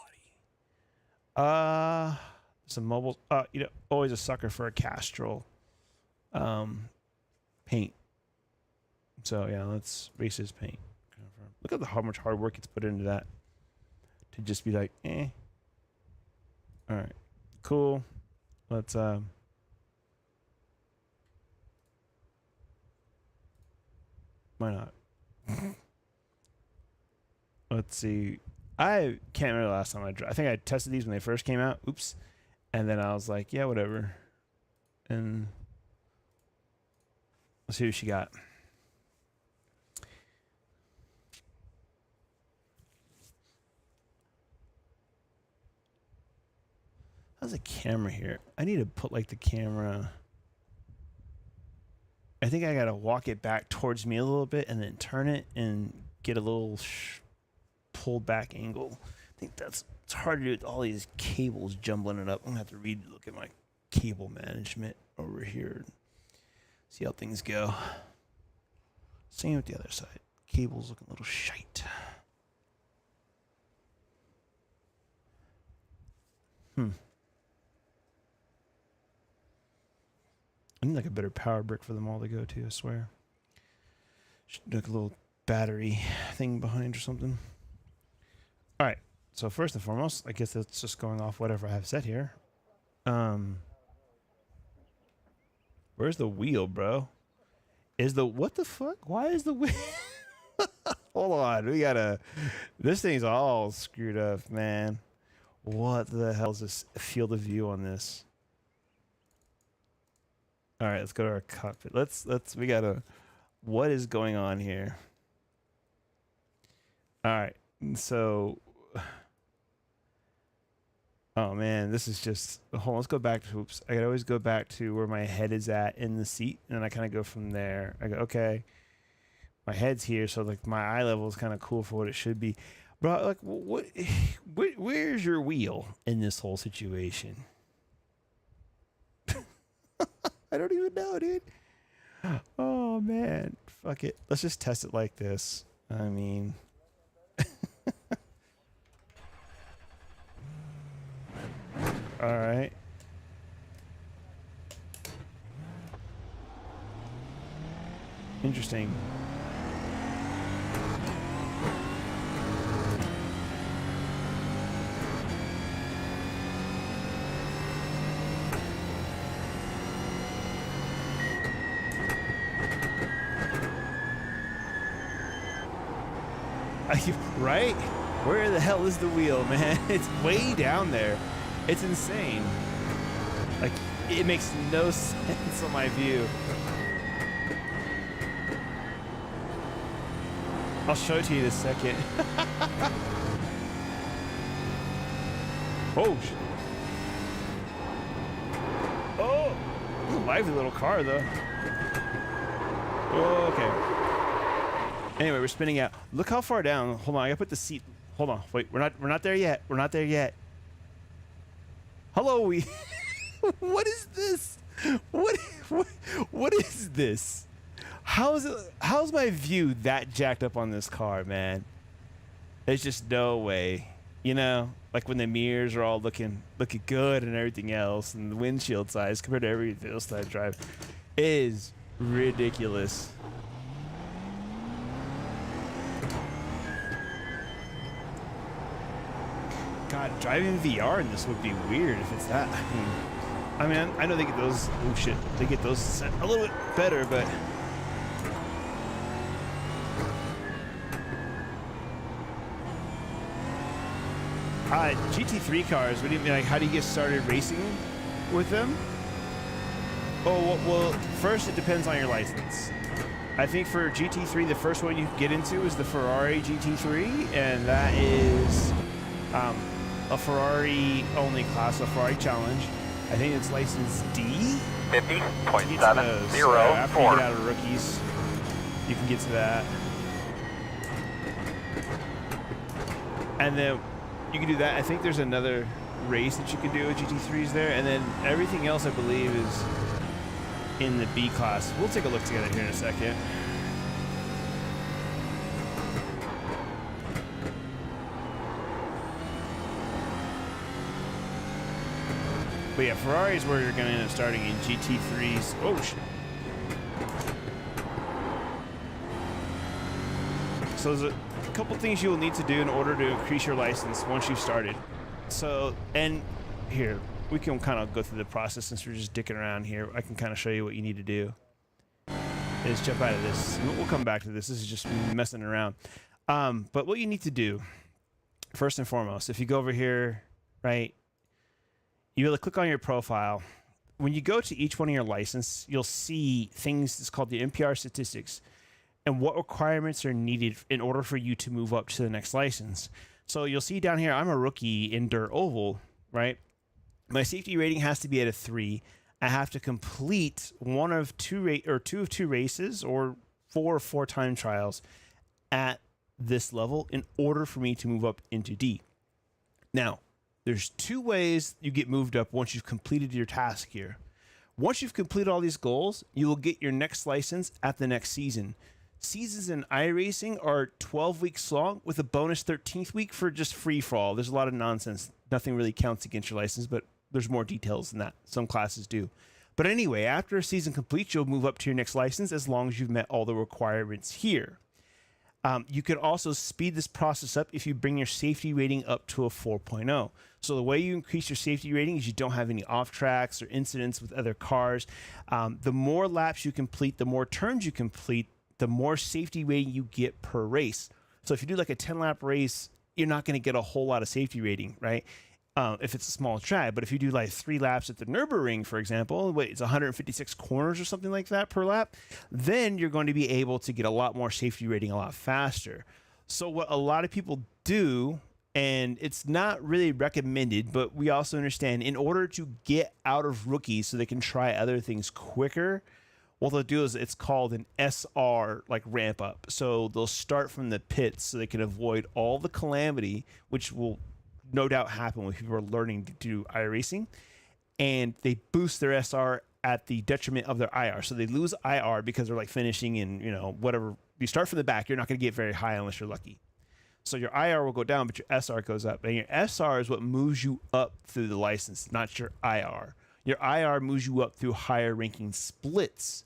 Some mobiles. You know, always a sucker for a Castrol paint. So yeah, let's race his paint. Look at how much hard work it's put into that. To just be like, eh. All right, cool. Let's why not? Let's see. I can't remember the last time I think I tested these when they first came out. Oops. And then I was like, yeah, whatever. And let's see what she got. How's the camera here? I need to put like the camera. I think I gotta walk it back towards me a little bit and then turn it and get a little pulled back angle. I think it's hard to do with all these cables jumbling it up. I'm gonna have to look at my cable management over here and see how things go. Same with the other side. Cables looking a little shite. I need like a better power brick for them all to go to, I swear. Should do like a little battery thing behind or something. All right. So first and foremost, I guess that's just going off whatever I have set here. Where's the wheel, bro? What the fuck? Why is the wheel? Hold on. This thing's all screwed up, man. What the hell is this field of view on this? All right, let's go to our cockpit. What is going on here? All right, so, oh man, this is just, hold on, let's go back to, oops. I gotta always go back to where my head is at in the seat, and then I kind of go from there. I go, okay, my head's here, so like my eye level is kind of cool for what it should be. Bro, like, where's your wheel in this whole situation? I don't even know, dude. Oh, man. Fuck it. Let's just test it like this. I mean... All right. Interesting. Right? Where the hell is the wheel, man? It's way down there. It's insane. Like, it makes no sense on my view. I'll show it to you in a second. Oh, shit. Oh, lively little car, though. Oh, okay. Anyway, we're spinning out. Look how far down. Hold on, I gotta put the seat. Hold on, wait. We're not there yet. We're not there yet. Hello, we. What is this? What is this? How's my view that jacked up on this car, man? There's just no way. You know, like when the mirrors are all looking good and everything else, and the windshield size compared to everything else that I drive is ridiculous. God, driving VR in this would be weird if it's that. I mean, I know they get those. Oh shit, they get those set a little bit better, but. GT3 cars. What do you mean? Like, how do you get started racing with them? Oh well. First, it depends on your license. I think for GT3, the first one you can get into is the Ferrari GT3, and that is a Ferrari-only class, a Ferrari Challenge. I think it's license D. 50.704. After you get out of rookies, you can get to that. And then you can do that. I think there's another race that you can do with GT3s there, and then everything else I believe is in the B class. We'll take a look together here in a second. But yeah, Ferrari is where you're going to end up starting in GT3s. Oh, shit. So there's a couple things you will need to do in order to increase your license once you've started. So, and here, we can kind of go through the process since we're just dicking around here. I can kind of show you what you need to do. Is jump out of this. We'll come back to this. This is just messing around. But what you need to do, first and foremost, if you go over here, right, you will click on your profile. When you go to each one of your license, you'll see things that's called the NPR statistics and what requirements are needed in order for you to move up to the next license. So you'll see down here, I'm a rookie in Dirt Oval, right? My safety rating has to be at a 3. I have to complete two of two races or 4 of 4 time trials at this level in order for me to move up into D. Now, there's 2 ways you get moved up once you've completed your task here. Once you've completed all these goals, you will get your next license at the next season. Seasons in iRacing are 12 weeks long with a bonus 13th week for just free for all. There's a lot of nonsense. Nothing really counts against your license, but there's more details than that. Some classes do. But anyway, after a season completes, you'll move up to your next license as long as you've met all the requirements here. You can also speed this process up if you bring your safety rating up to a 4.0. So the way you increase your safety rating is you don't have any off tracks or incidents with other cars. The more laps you complete, the more turns you complete, the more safety rating you get per race. So if you do like a 10-lap race, you're not going to get a whole lot of safety rating, right? If it's a small track. But if you do like 3 laps at the Nürburgring, for example, it's 156 corners or something like that per lap, then you're going to be able to get a lot more safety rating a lot faster. So what a lot of people do, and it's not really recommended, but we also understand in order to get out of rookies so they can try other things quicker, what they'll do is it's called an SR, like ramp up. So they'll start from the pits so they can avoid all the calamity, which will no doubt happen when people are learning to do iRacing, and they boost their SR at the detriment of their IR. So they lose IR because they're like finishing in, whatever. You start from the back, you're not going to get very high unless you're lucky. So your IR will go down, but your SR goes up. And your SR is what moves you up through the license, not your IR. Your IR moves you up through higher ranking splits.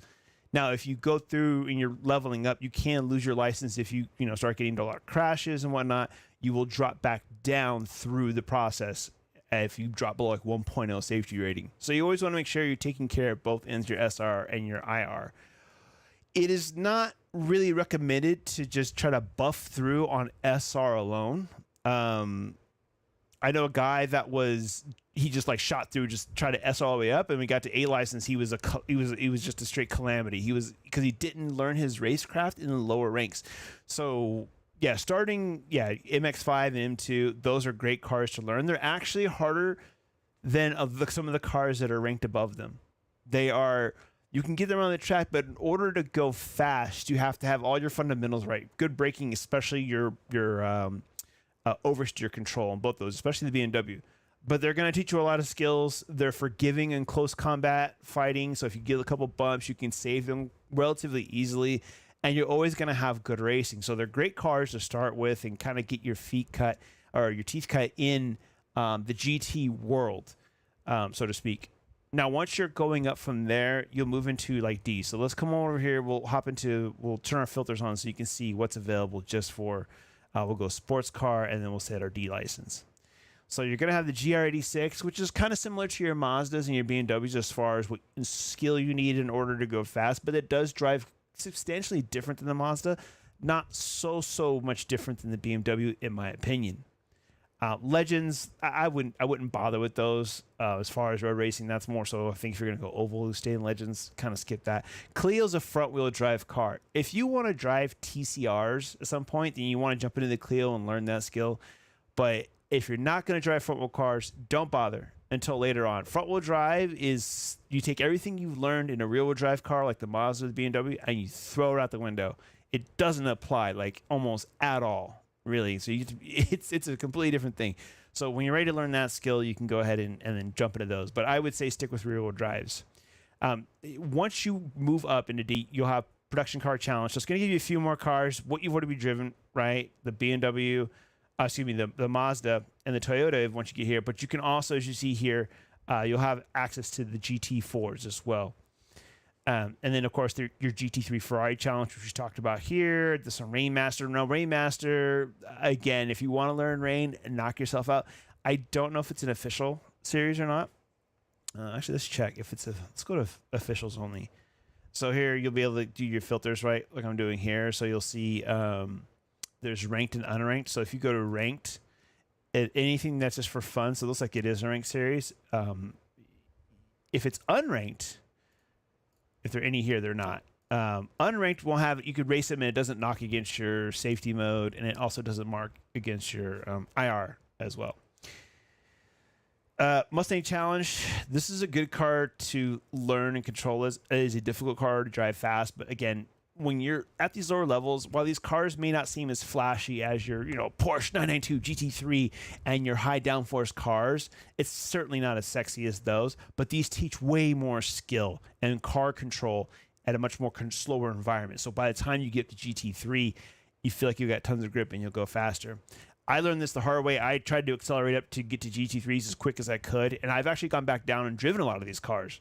Now, if you go through and you're leveling up, you can lose your license if you start getting into a lot of crashes and whatnot. You will drop back down through the process if you drop below like 1.0 safety rating. So you always want to make sure you're taking care of both ends, your SR and your IR. it is not really recommended to just try to buff through on SR alone. I know a guy that he just like shot through, just tried to SR all the way up, and we got to A license. He was just a straight calamity. Because he didn't learn his racecraft in the lower ranks. So yeah, MX5 and M2, those are great cars to learn. They're actually harder than some of the cars that are ranked above them. They are. You can get them on the track, but in order to go fast, you have to have all your fundamentals right. Good braking, especially your oversteer control on both those, especially the BMW. But they're going to teach you a lot of skills. They're forgiving in close combat fighting, so if you get a couple bumps, you can save them relatively easily, and you're always going to have good racing. So they're great cars to start with and kind of get your feet cut or your teeth cut in the GT world, so to speak. Now, once you're going up from there, you'll move into like D. So let's come over here. We'll turn our filters on so you can see what's available just for, we'll go sports car, and then we'll set our D license. So you're going to have the GR86, which is kind of similar to your Mazdas and your BMWs as far as what skill you need in order to go fast, but it does drive substantially different than the Mazda. Not so much different than the BMW, in my opinion. Legends, I wouldn't bother with those as far as road racing. That's more so, I think, if you're going to go oval, stay in Legends, kind of skip that. Clio's a front-wheel drive car. If you want to drive TCRs at some point, then you want to jump into the Clio and learn that skill. But if you're not going to drive front-wheel cars, don't bother until later on. Front-wheel drive is you take everything you've learned in a rear-wheel drive car like the Mazda or the BMW, and you throw it out the window. It doesn't apply like almost at all. Really, so it's a completely different thing. So when you're ready to learn that skill, you can go ahead and then jump into those. But I would say stick with rear-wheel drives. Once you move up into D, you'll have production car challenge. So it's going to give you a few more cars. What you've already driven, right? The BMW, the Mazda and the Toyota once you get here. But you can also, as you see here, you'll have access to the GT4s as well. And then, of course, your GT3 Ferrari challenge, which we talked about here. There's some Rainmaster. No, Rainmaster, again, if you want to learn Rain and knock yourself out, I don't know if it's an official series or not. Actually, let's check. Let's go to officials only. So here, you'll be able to do your filters, right, like I'm doing here. So you'll see there's ranked and unranked. So if you go to ranked, anything that's just for fun, so it looks like it is a ranked series. If it's unranked, if there are any here, they're not. Unranked won't have it. You could race them and it doesn't knock against your safety mode, and it also doesn't mark against your IR as well. Mustang Challenge. This is a good car to learn and control. It is a difficult car to drive fast, but again, when you're at these lower levels, while these cars may not seem as flashy as your, Porsche 992 GT3 and your high downforce cars, it's certainly not as sexy as those, but these teach way more skill and car control at a much more slower environment. So by the time you get to GT3, you feel like you've got tons of grip and you'll go faster. I learned this the hard way. I tried to accelerate up to get to GT3s as quick as I could, and I've actually gone back down and driven a lot of these cars.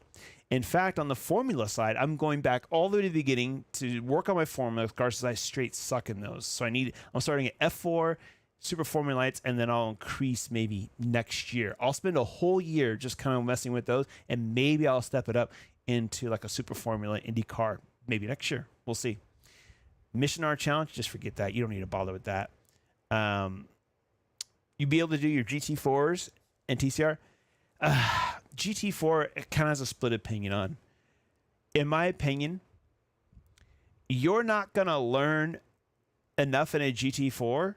In fact, on the formula side, I'm going back all the way to the beginning to work on my formula cars because I straight suck in those. So I'm starting at F4, Super Formula Lights, and then I'll increase maybe next year. I'll spend a whole year just kind of messing with those, and maybe I'll step it up into like a Super Formula Indy car maybe next year. We'll see. Mission R Challenge, just forget that. You don't need to bother with that. You'll be able to do your GT4s and TCR. GT4 it kind of has a split opinion on. In my opinion, you're not going to learn enough in a GT4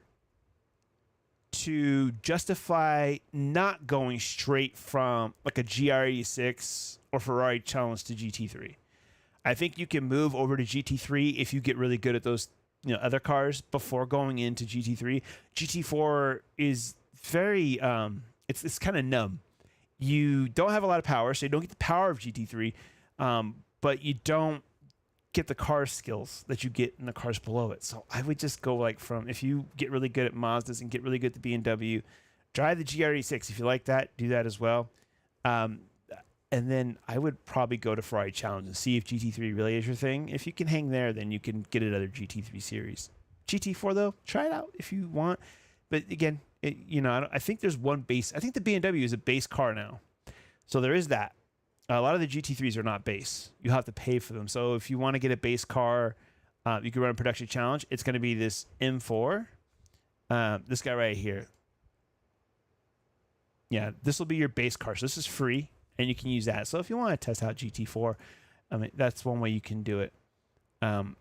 to justify not going straight from like a GR86 or Ferrari Challenge to GT3. I think you can move over to GT3 if you get really good at those other cars before going into GT3. GT4 is very it's kind of numb. You don't have a lot of power, so you don't get the power of GT3, but you don't get the car skills that you get in the cars below it. So I would just go if you get really good at Mazdas and get really good at the BMW, drive the GR86. If you like that, do that as well. And then I would probably go to Ferrari Challenge and see if GT3 really is your thing. If you can hang there, then you can get another GT3 series. GT4, though, try it out if you want. But again, I think there's one base. I think the BMW is a base car now. So there is that. A lot of the GT3s are not base. You have to pay for them. So if you want to get a base car, you can run a production challenge. It's going to be this M4. This guy right here. Yeah, this will be your base car. So this is free, and you can use that. So if you want to test out GT4, I mean, that's one way you can do it. And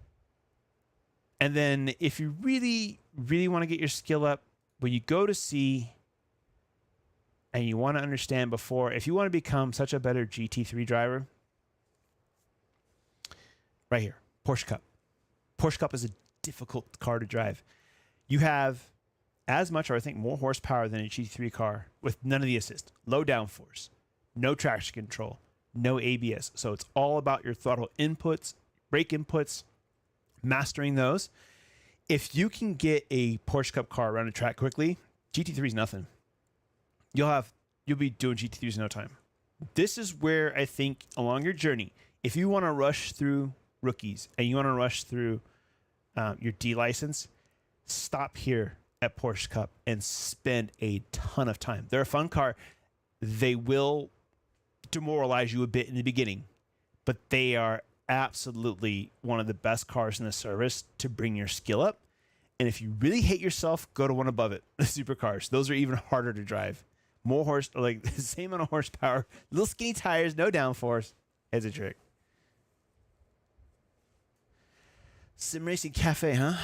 then if you really, really want to get your skill up, when you go to C and you want to understand before, if you want to become such a better GT3 driver, right here, Porsche Cup. Porsche Cup is a difficult car to drive. You have as much, or I think more horsepower than a GT3 car with none of the assist. Low downforce, no traction control, no ABS. So it's all about your throttle inputs, brake inputs, mastering those. If you can get a Porsche Cup car around a track quickly, GT3 is nothing. You'll be doing GT3s in no time. This is where I think along your journey, if you want to rush through rookies and you want to rush through your D license, stop here at Porsche Cup and spend a ton of time. They're a fun car. They will demoralize you a bit in the beginning, but they are absolutely one of the best cars in the service to bring your skill up. And if you really hate yourself, go to one above it, the supercars. Those are even harder to drive. More horse, like the same amount of horsepower, little skinny tires, no downforce. It's a trick. Sim Racing Cafe, huh?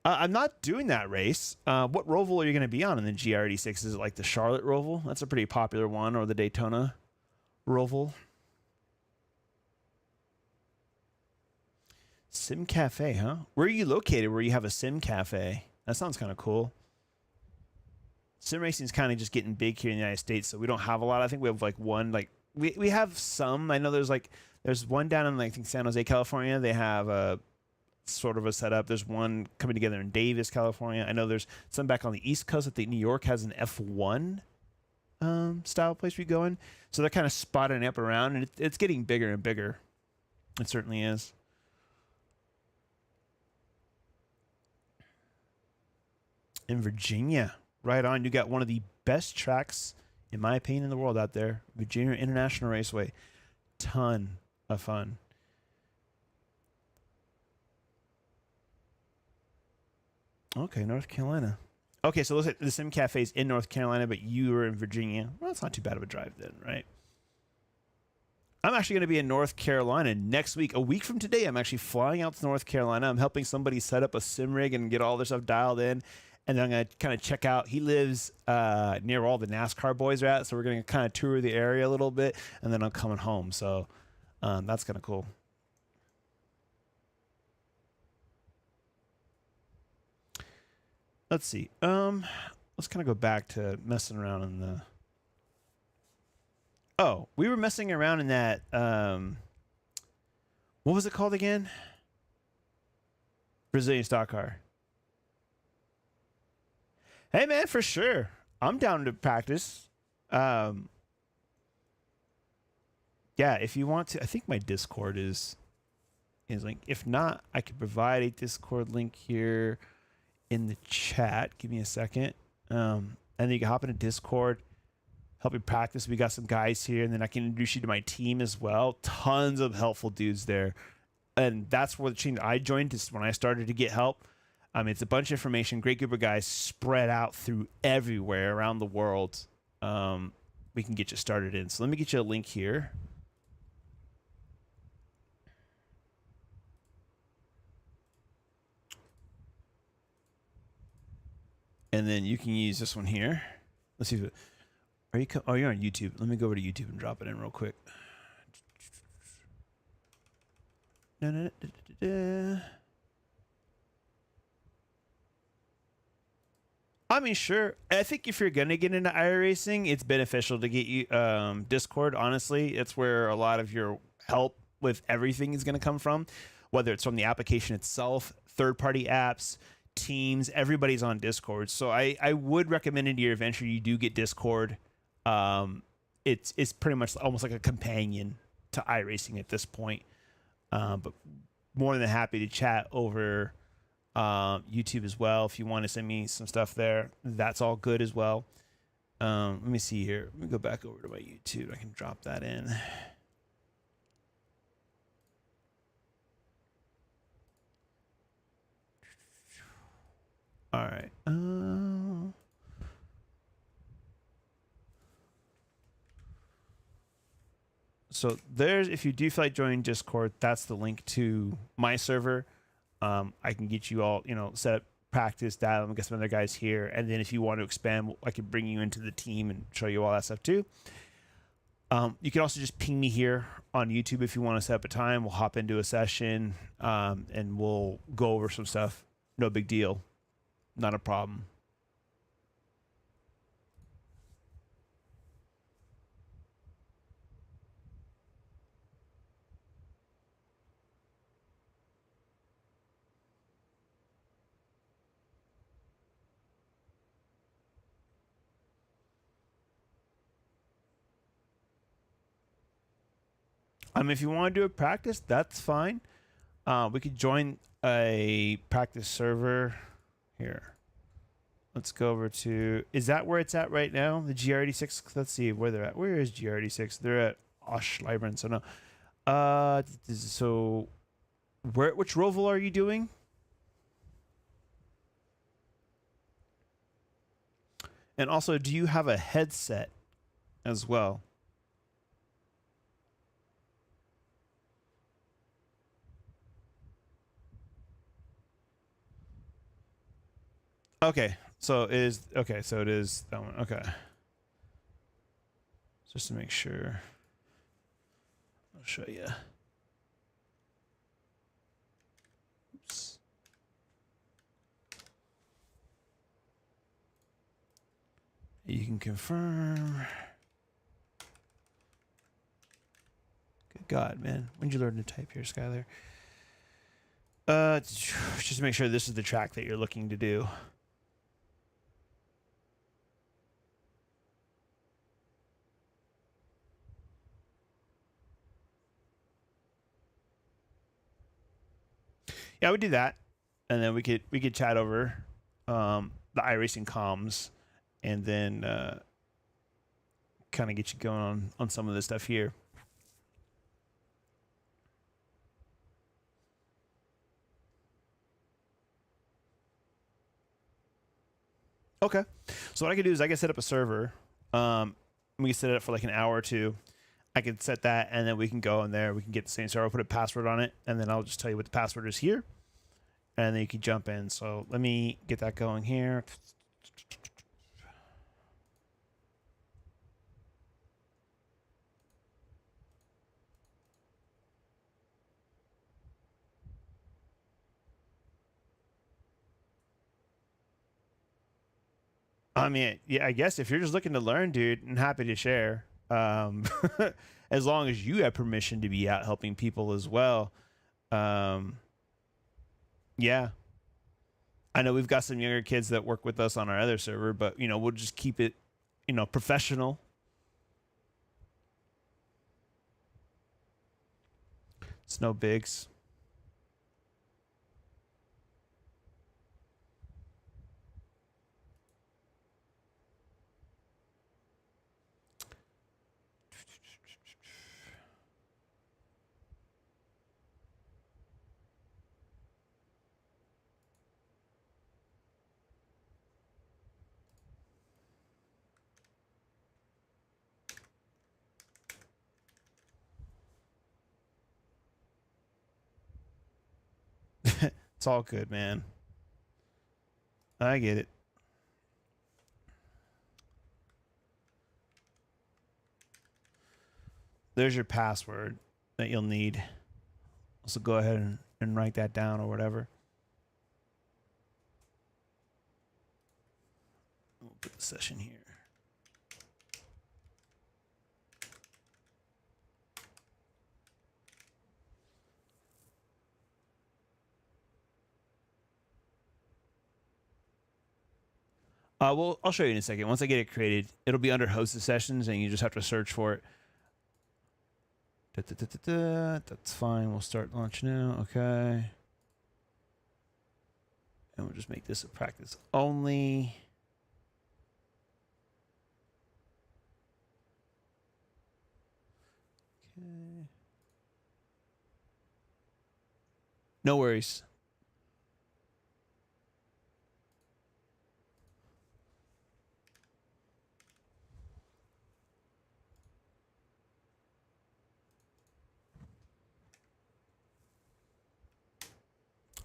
I'm not doing that race. What Roval are you going to be on in the GR86? Is it like the Charlotte Roval? That's a pretty popular one, or the Daytona Roval. Sim Cafe, huh? Where are you located where you have a Sim Cafe? That sounds kind of cool. Sim racing is kind of just getting big here in the United States, so we don't have a lot. I think we have like one, like we have some. I know there's one down in, like, I think San Jose, California. They have a sort of a setup. There's one coming together in Davis, California. I know there's some back on the East Coast. I think New York has an F1 style place we go in. So they're kind of spotting up around, and it's getting bigger and bigger. It certainly is. In Virginia, right on. You got one of the best tracks, in my opinion, in the world out there. Virginia International Raceway. Ton of fun. Okay, North Carolina. Okay, so looks like the Sim Cafe's in North Carolina, but you were in Virginia. Well, it's not too bad of a drive then, right? I'm actually going to be in North Carolina next week. A week from today, I'm actually flying out to North Carolina. I'm helping somebody set up a sim rig and get all their stuff dialed in. And then I'm going to kind of check out. He lives near where all the NASCAR boys are at, so we're going to kind of tour the area a little bit, and then I'm coming home. So that's kind of cool. Let's see. Let's kind of go back to messing around in the... Oh, we were messing around in that... what was it called again? Brazilian stock car. Hey, man, for sure. I'm down to practice. Yeah, if you want to, I think my Discord is linked. If not, I could provide a Discord link here in the chat. Give me a second. And then you can hop into Discord, help you practice. We got some guys here, and then I can introduce you to my team as well. Tons of helpful dudes there. And that's where the team I joined is when I started to get help. It's a bunch of information, great group of guys spread out through everywhere around the world. We can get you started in. So let me get you a link here. And then you can use this one here. Let's see if it, are you? Oh, you're on YouTube. Let me go over to YouTube and drop it in real quick. I mean, sure. I think if you're gonna get into iRacing, it's beneficial to get you Discord. Honestly, it's where a lot of your help with everything is gonna come from, whether it's from the application itself, third-party apps, teams. Everybody's on Discord, so I would recommend in your adventure you do get Discord. It's pretty much almost like a companion to iRacing at this point. But more than happy to chat over YouTube as well. If you want to send me some stuff there, that's all good as well. Let me see here. Let me go back over to my YouTube. I can drop that in. All right. So there's, if you do feel like joining Discord, that's the link to my server. I can get you all, set up practice, dial, and get some other guys here. And then if you want to expand, I can bring you into the team and show you all that stuff too. You can also just ping me here on YouTube if you want to set up a time. We'll hop into a session and we'll go over some stuff. No big deal. Not a problem. If you want to do a practice, that's fine. We could join a practice server here. Let's go over to, is that where it's at right now? The GR86? Let's see where they're at. Where is GR86? They're at Oshleibren, so no. So which roval are you doing? And also, do you have a headset as well? Okay, so it is, okay, so it is that one. Okay. Just to make sure. I'll show you. Oops. You can confirm. Good God, man. When did you learn to type here, Skylar? Just to make sure this is the track that you're looking to do. Yeah, we do that, and then we could chat over the iRacing comms, and then kind of get you going on some of this stuff here. Okay, so what I can do is I can set up a server. We can set it up for like an hour or two. I can set that, and then we can go in there. We can get the same server, put a password on it, and then I'll just tell you what the password is here, and then you can jump in. So let me get that going here. I mean, yeah, I guess if you're just looking to learn, dude, I'm happy to share. As long as you have permission to be out helping people as well. Yeah. I know we've got some younger kids that work with us on our other server, but we'll just keep it, professional. It's no bigs. It's all good, man. I get it. There's your password that you'll need. So go ahead and write that down or whatever. We'll put the session here. Well, I'll show you in a second. Once I get it created, it'll be under hosted sessions, and you just have to search for it. That's fine. We'll start launch now. Okay. And we'll just make this a practice only. Okay. No worries.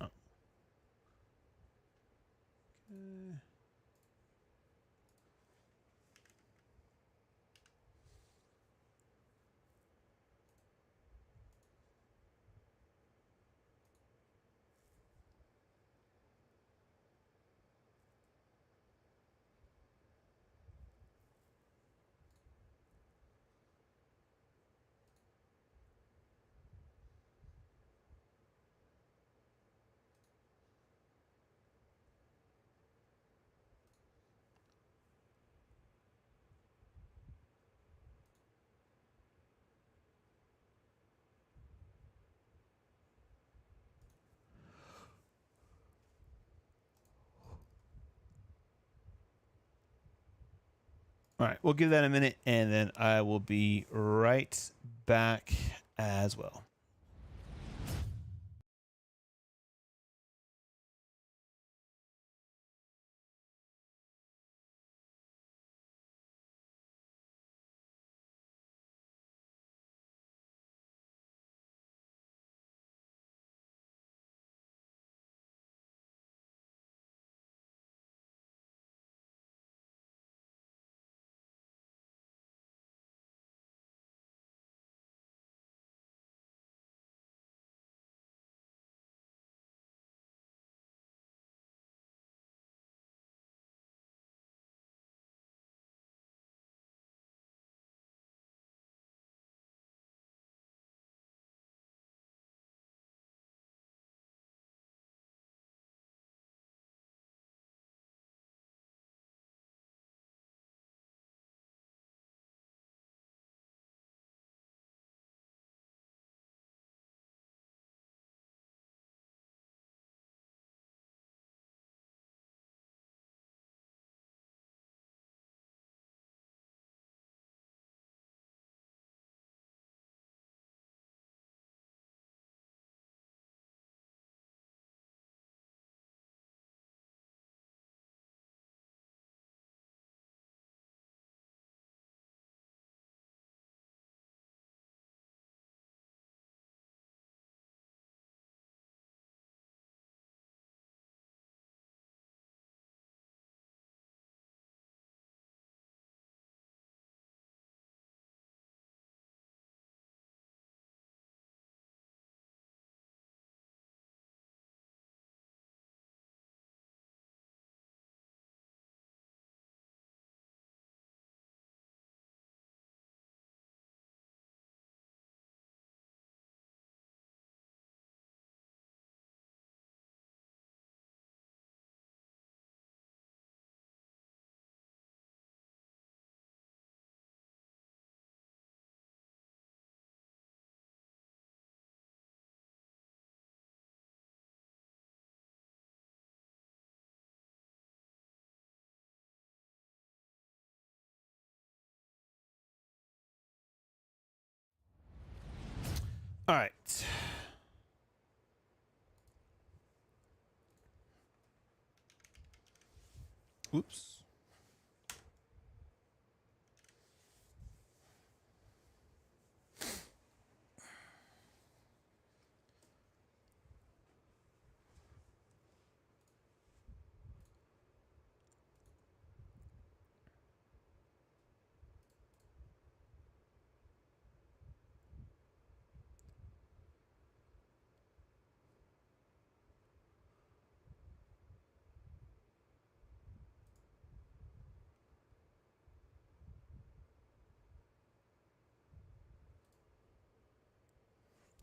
Oh. Okay. All right, we'll give that a minute, and then I will be right back as well. All right. Oops.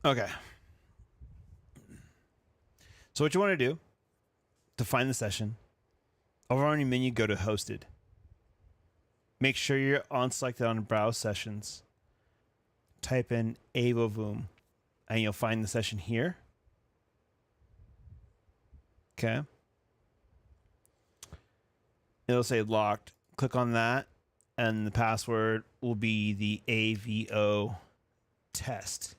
Okay. So what you want to do to find the session, over on your menu, go to hosted. Make sure you're on selected on browse sessions. Type in Avovoom, and you'll find the session here. Okay. It'll say locked. Click on that, and the password will be the AVO test.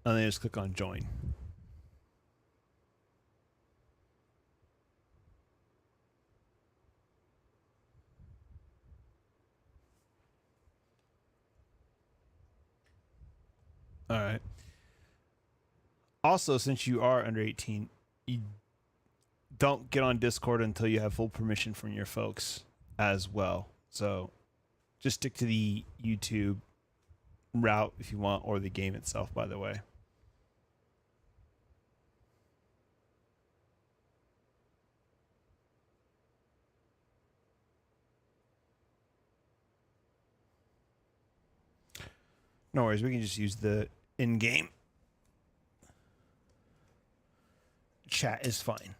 And then just click on join. All right. Also, since you are under 18, you don't get on Discord until you have full permission from your folks as well. So just stick to the YouTube route if you want, or the game itself, by the way. No worries, we can just use the in-game. Chat is fine.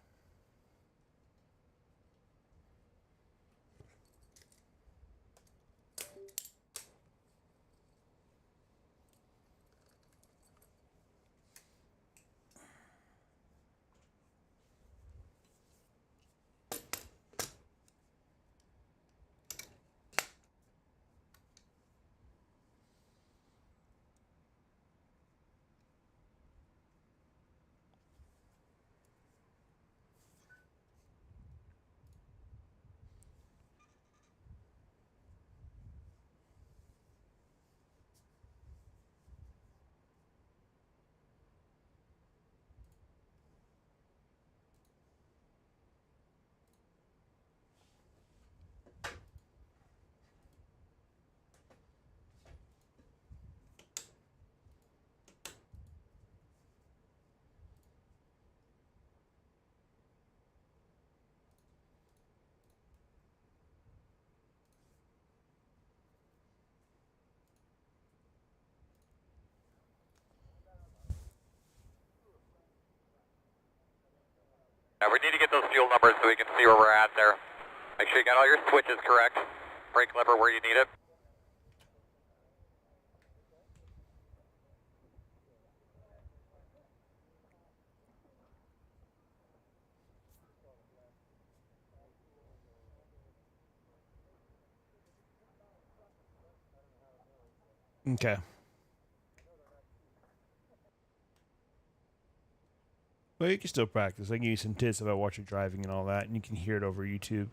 We need to get those fuel numbers so we can see where we're at there. Make sure you got all your switches correct. Brake lever where you need it. Okay. Well, you can still practice. I can give you some tips about what you're driving and all that, and you can hear it over YouTube.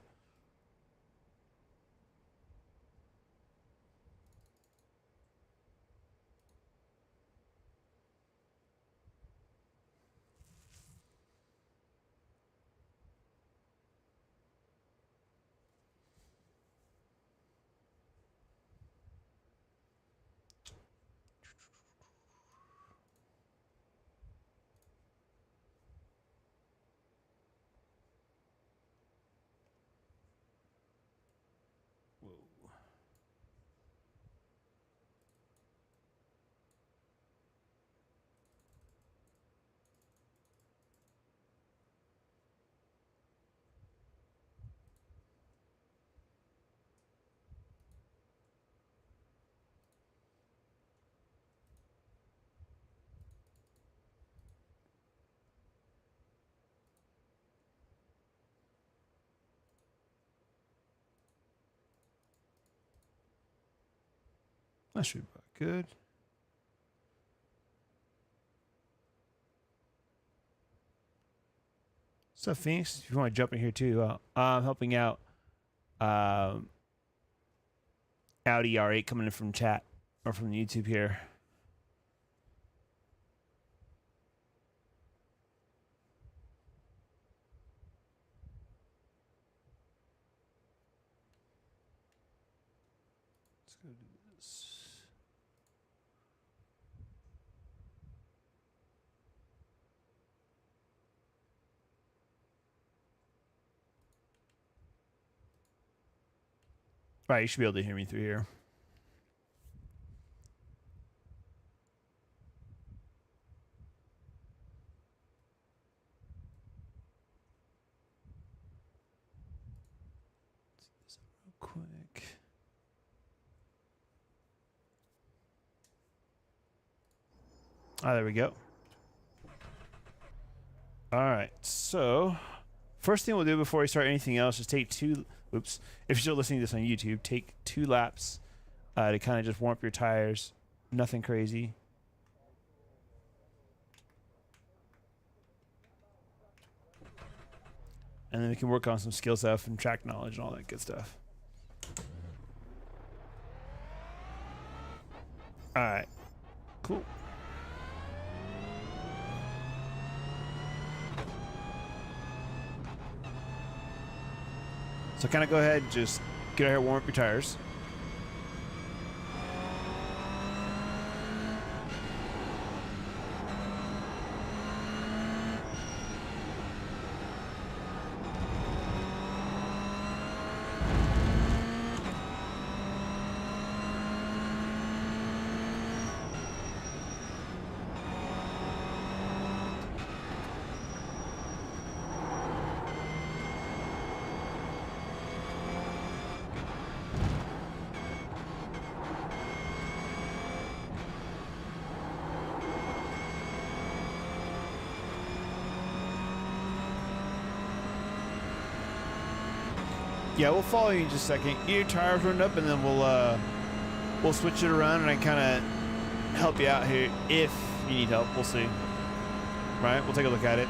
That should be good. So, Phoenix, if you want to jump in here too, I'm helping out Audi R8 coming in from chat or from YouTube here. Let's go do this. All right, you should be able to hear me through here. Let's do this real quick. Ah, there we go. All right, so first thing we'll do before we start anything else is take two. Oops, if you're still listening to this on YouTube, take 2 laps to kind of just warm up your tires. Nothing crazy. And then we can work on some skill stuff and track knowledge and all that good stuff. All right, cool. So kind of go ahead and just get out here, warm up your tires. Yeah, we'll follow you in just a second. Get your tires runed up, and then we'll switch it around, and I kind of help you out here if you need help. We'll see. Right? We'll take a look at it.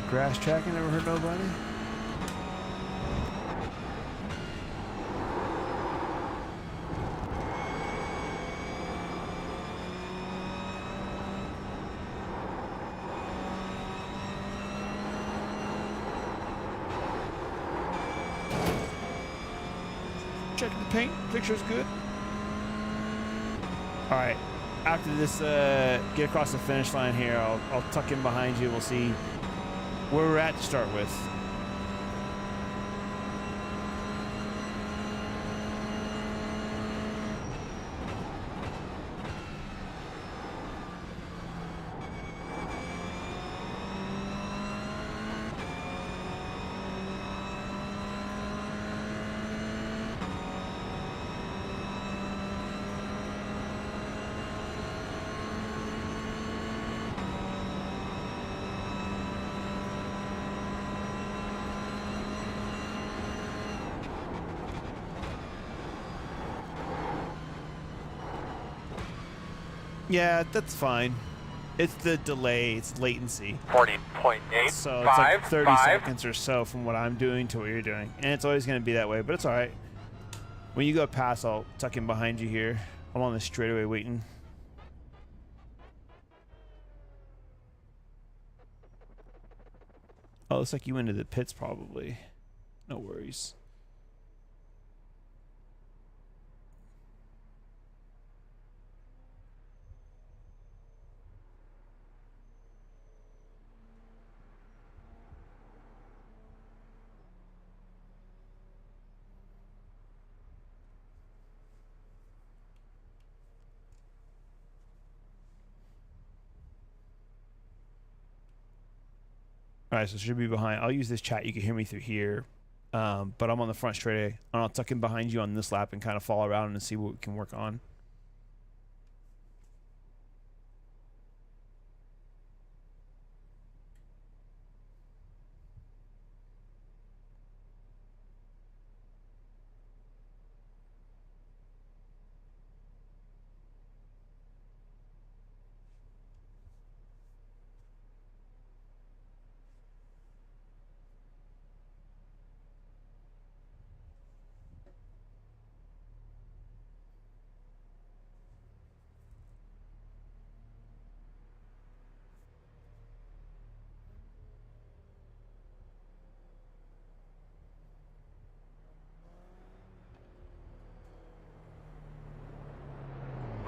Grass tracking, never hurt nobody. Checking the paint, picture's good. All right, after this, get across the finish line here. I'll tuck in behind you. We'll see where we're at to start with. Yeah, that's fine. It's the delay, it's latency. 40.8. So it's like 30 seconds or so from what I'm doing to what you're doing. And it's always going to be that way, but it's all right. When you go past, I'll tuck in behind you here. I'm on the straightaway waiting. Oh, looks like you went into the pits probably. No worries. All right, so it should be behind. I'll use this chat. You can hear me through here. But I'm on the front straightaway. And I'll tuck in behind you on this lap and kind of fall around and see what we can work on.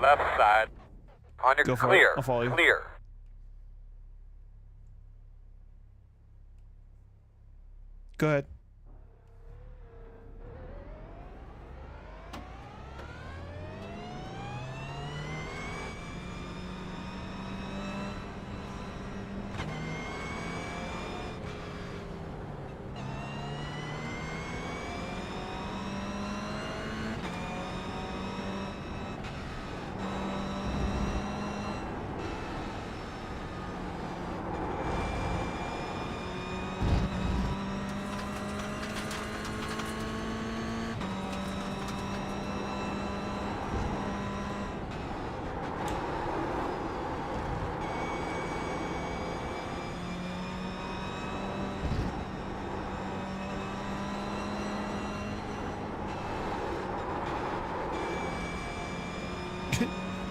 Left side. On your Go for it. clear. I'll follow you. Clear. Go ahead.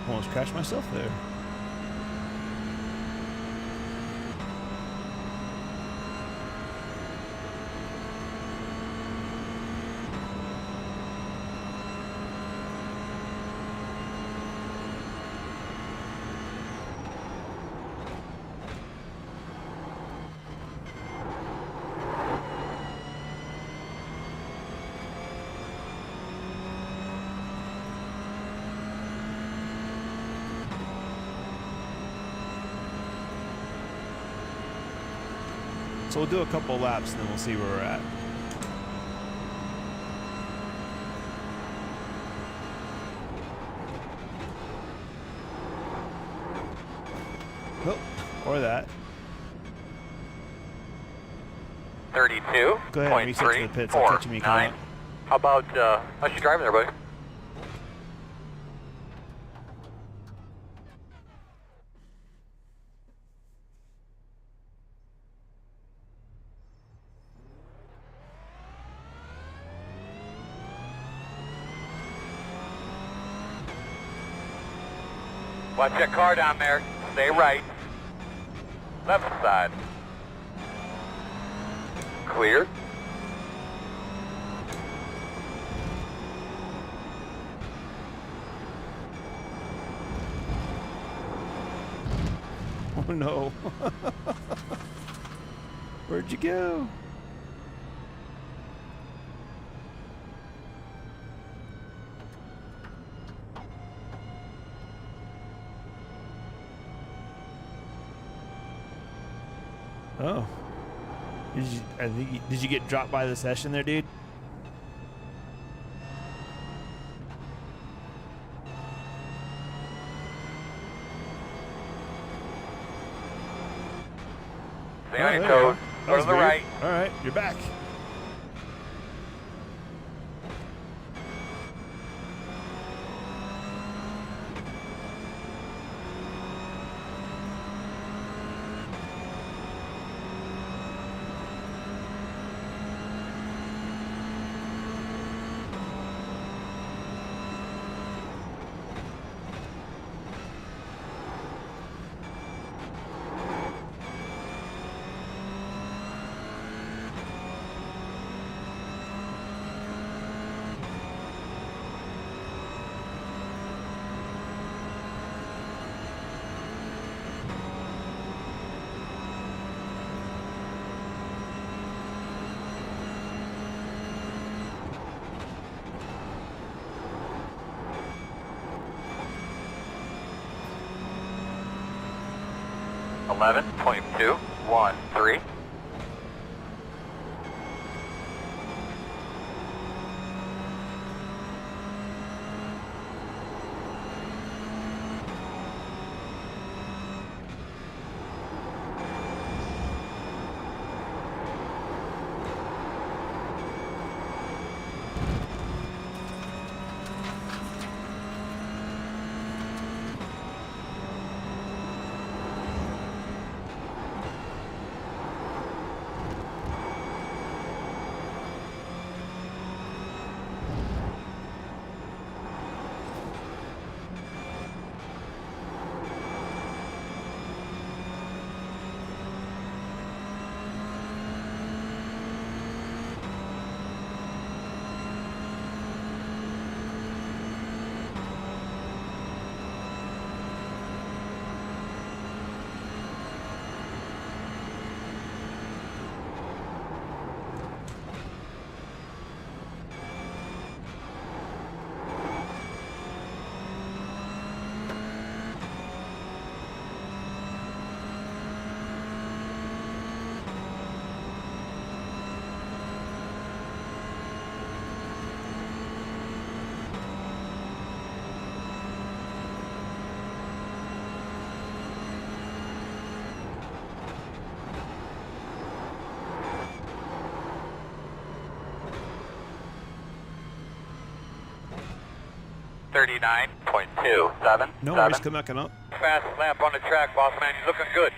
Almost crashed myself there. So we'll do a couple laps and then we'll see where we're at. Nope. Or that. 32. Go ahead and reset to the pits. I'm catching me coming up. How about, how's you driving there, buddy? Watch that car down there. Stay right. Left side. Clear. Oh no. Where'd you go? Oh. Did you get dropped by the session there, dude? Stay on your toes. Go to the right. All right, you're back. .213. 39.27. No worries, come up. Fast lap on the track, boss man. You're looking good.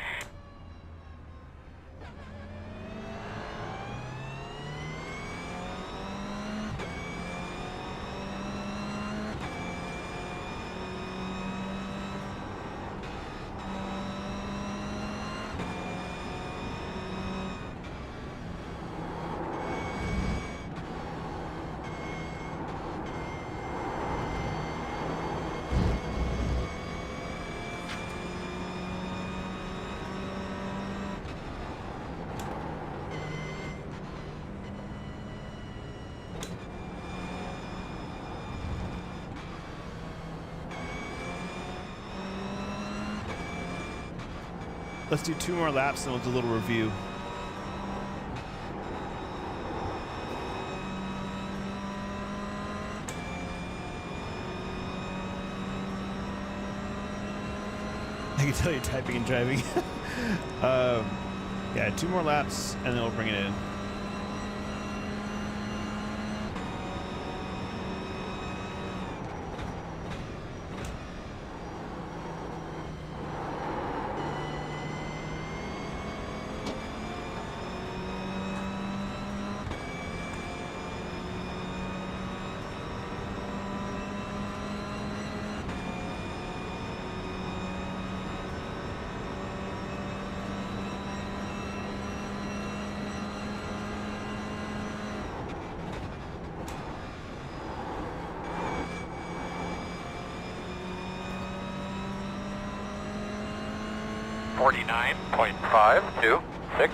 Let's do 2 more laps and we'll do a little review. I can tell you're typing and driving. Yeah, 2 more laps and then we'll bring it in. .526.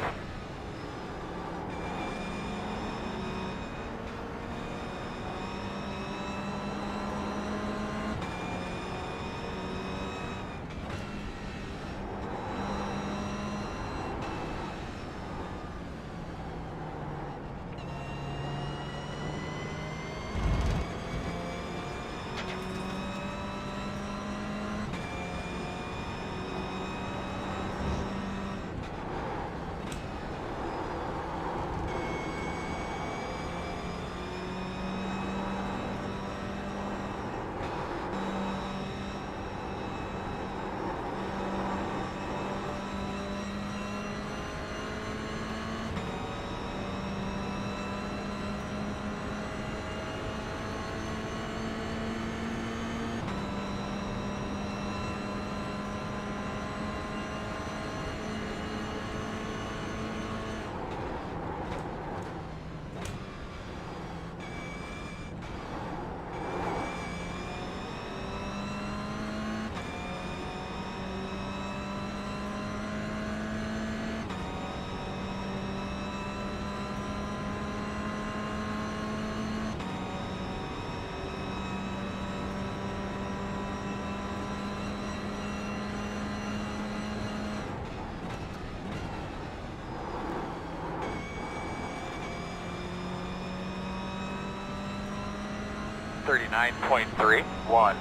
.31.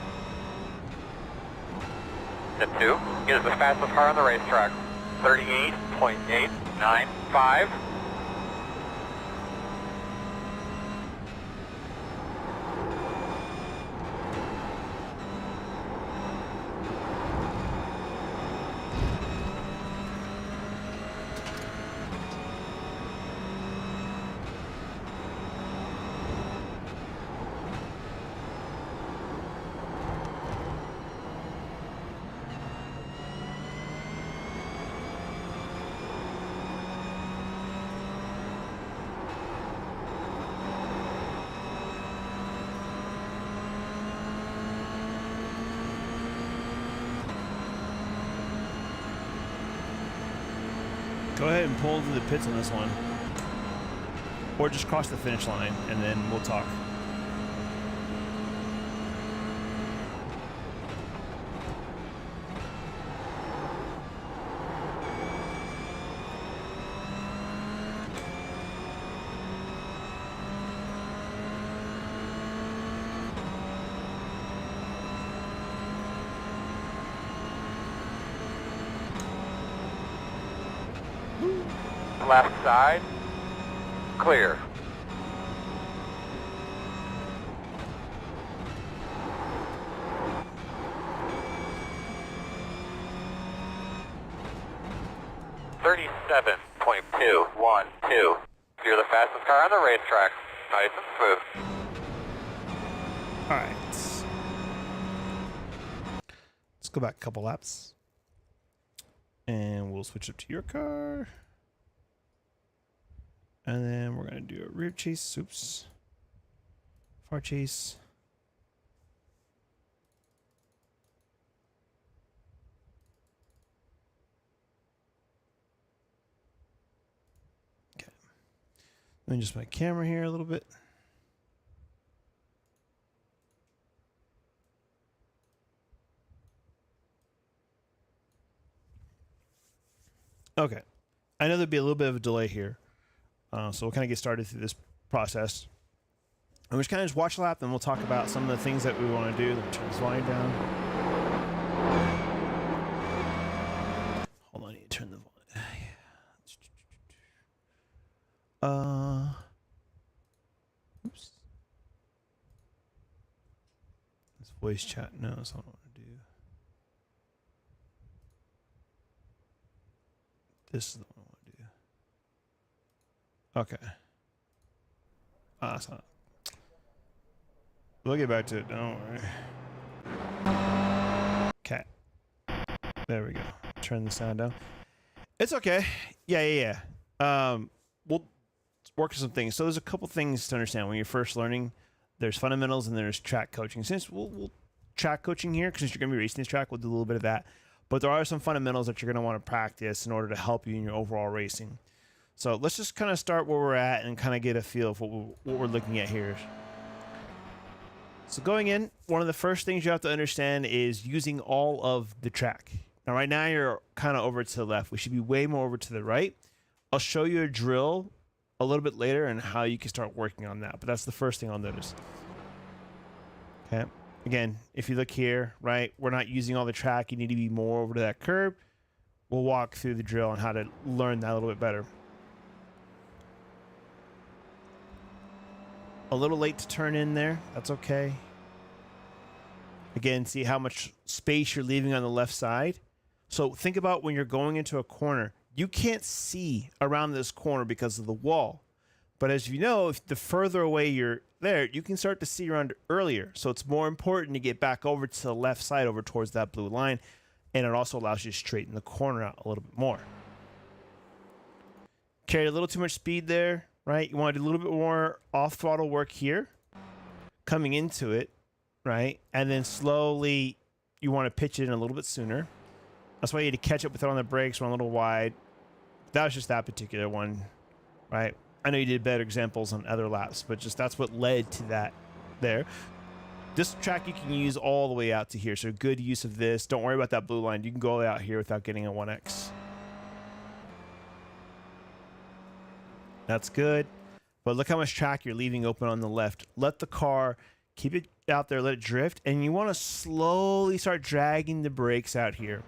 Step 2 is the fastest car on the racetrack. 38.895. Go ahead and pull into the pits on this one. Or just cross the finish line and then we'll talk. Left side, clear. 37.212. You're the fastest car on the racetrack. Nice and smooth. All right. Let's go back a couple laps. And we'll switch up to your car. And then we're going to do a rear chase. Oops. Far chase. Okay. Let me adjust my camera here a little bit. Okay. I know there'll be a little bit of a delay here. So we'll kind of get started through this process. And we'll just kind of just watch a lap, and we'll talk about some of the things that we want to do. Let me turn this volume down. Hold on, I need to turn the volume. Oops. This voice chat. No, that's not what I want to do. This is the one I want to do. Okay. That's not. We'll get back to it. Don't worry. Okay. There we go. Turn the sound down. It's okay. Yeah. We'll work on some things. So there's a couple things to understand when you're first learning. There's fundamentals and there's track coaching. Since we'll track coaching here, because you're going to be racing this track, we'll do a little bit of that. But there are some fundamentals that you're going to want to practice in order to help you in your overall racing. So let's just kind of start where we're at and kind of get a feel for what we're looking at here. So going in, one of the first things you have to understand is using all of the track. Now, right now, you're kind of over to the left. We should be way more over to the right. I'll show you a drill a little bit later and how you can start working on that. But that's the first thing I'll notice. Okay. Again, if you look here, right, we're not using all the track. You need to be more over to that curb. We'll walk through the drill on how to learn that a little bit better. A little late to turn in there. That's okay. Again, see how much space you're leaving on the left side. So think about when you're going into a corner. You can't see around this corner because of the wall. But as you know, if the further away you're there, you can start to see around earlier. So it's more important to get back over to the left side, over towards that blue line. And it also allows you to straighten the corner out a little bit more. Carried a little too much speed there, right? You want to do a little bit more off-throttle work here, coming into it, right? And then slowly you want to pitch it in a little bit sooner. That's why you had to catch up with it on the brakes, run a little wide. That was just that particular one, right? I know you did better examples on other laps, but just that's what led to that there. This track you can use all the way out to here, so good use of this. Don't worry about that blue line. You can go out here without getting a 1X. That's good. But look how much track you're leaving open on the left. Let the car, keep it out there, let it drift, and you want to slowly start dragging the brakes out here.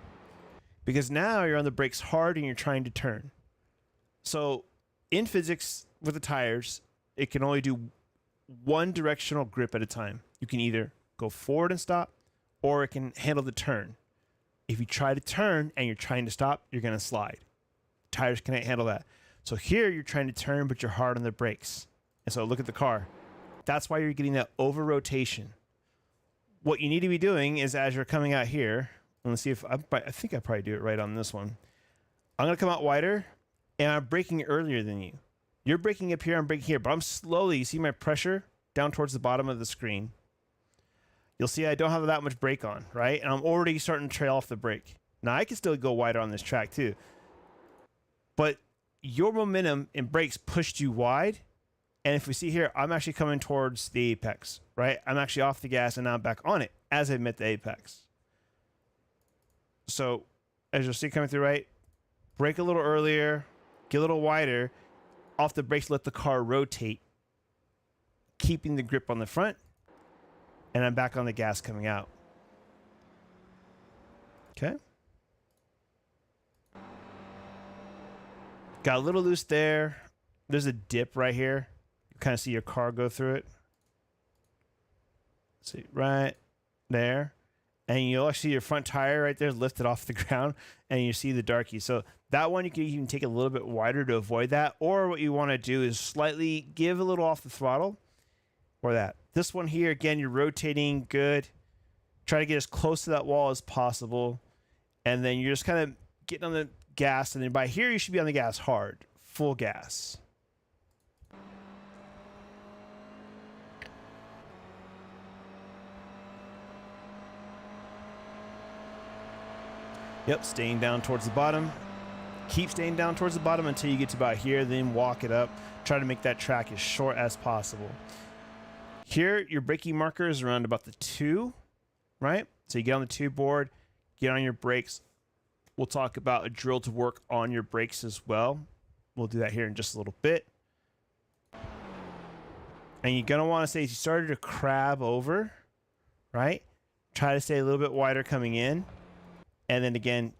Because now you're on the brakes hard and you're trying to turn. So in physics with the tires, it can only do one directional grip at a time. You can either go forward and stop, or it can handle the turn. If you try to turn and you're trying to stop, you're going to slide. Tires can't handle that. So here you're trying to turn, but you're hard on the brakes. And so look at the car. That's why you're getting that over rotation. What you need to be doing is as you're coming out here, and let's see if I think I probably do it right on this one. I'm going to come out wider, and I'm braking earlier than you. You're braking up here, I'm braking here, but I'm slowly, you see my pressure down towards the bottom of the screen. You'll see I don't have that much brake on, right? And I'm already starting to trail off the brake. Now, I can still go wider on this track too. But your momentum in brakes pushed you wide. And if we see here, I'm actually coming towards the apex, right? I'm actually off the gas and now I'm back on it as I met the apex. So as you'll see coming through, right? Brake a little earlier, get a little wider, off the brakes, let the car rotate, keeping the grip on the front, and I'm back on the gas coming out. Okay. Got a little loose there. There's a dip right here. You kind of see your car go through it. See, right there. and you'll actually see your front tire right there lifted off the ground, and you see the darkie. So that one you can even take a little bit wider to avoid that. Or what you want to do is slightly give a little off the throttle, or that. This one here, again, you're rotating good. Try to get as close to that wall as possible, and then you're just kind of getting on the gas, and then by here you should be on the gas hard, full gas. Yep, staying down towards the bottom. Keep staying down towards the bottom until you get to about here, then walk it up. Try to make that track as short as possible. Here, your braking marker is around about the 2, right? So you get on the 2 board, get on your brakes. We'll talk about a drill to work on your brakes as well. We'll do that here in just a little bit. And you're going to want to say, as you started to crab over, right? Try to stay a little bit wider coming in. And then again,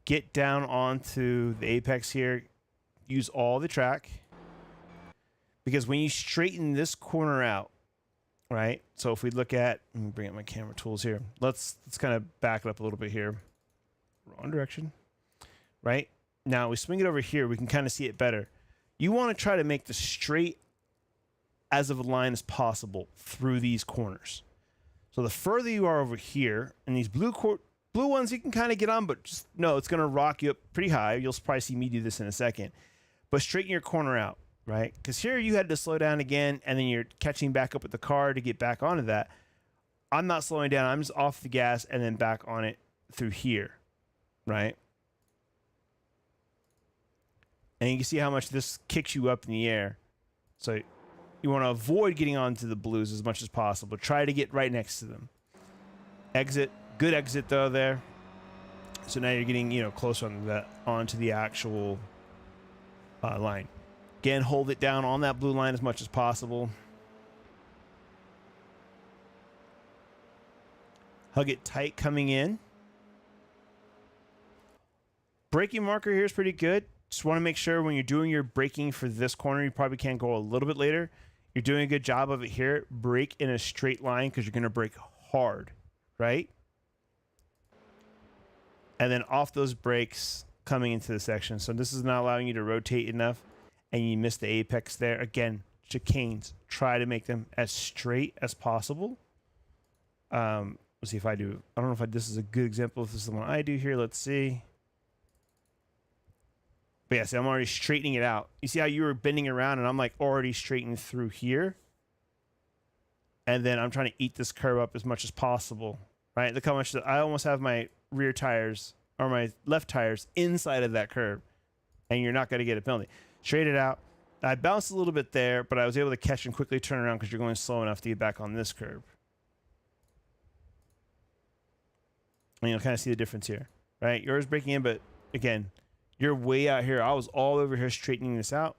get down onto the apex here. Use all the track. Because when you straighten this corner out, right? So if we look at, let me bring up my camera tools here. Let's kind of back it up a little bit here. Wrong direction, right? Now we swing it over here, we can kind of see it better. You want to try to make the straight as of a line as possible through these corners. So the further you are over here, and these blue ones you can kind of get on, but just no, it's going to rock you up pretty high. You'll probably see me do this in a second. But straighten your corner out, right? Because here you had to slow down again, and then you're catching back up with the car to get back onto that. I'm not slowing down. I'm just off the gas and then back on it through here, right? And you can see how much this kicks you up in the air. So you want to avoid getting onto the blues as much as possible. Try to get right next to them. Exit. Good exit though there. So now you're getting, closer onto the actual line. Again, hold it down on that blue line as much as possible. Hug it tight coming in. Braking marker here is pretty good. Just want to make sure when you're doing your braking for this corner, you probably can go a little bit later. You're doing a good job of it here. Brake in a straight line because you're going to brake hard, right? And then off those brakes coming into the section. So this is not allowing you to rotate enough, and you miss the apex there. Again, chicanes. Try to make them as straight as possible. Let's see if I do. I don't know if this is a good example. If this is the one I do here, let's see. But yeah, see, I'm already straightening it out. You see how you were bending around, and I'm like already straightened through here. And then I'm trying to eat this curve up as much as possible, right? Look how much I almost have my rear tires or my left tires inside of that curve, and you're not going to get a penalty. Straight it out. I bounced a little bit there, but I was able to catch and quickly turn around because you're going slow enough to get back on this curve. And you'll kind of see the difference here, right? Yours breaking in, but again, you're way out here. I was all over here straightening this out.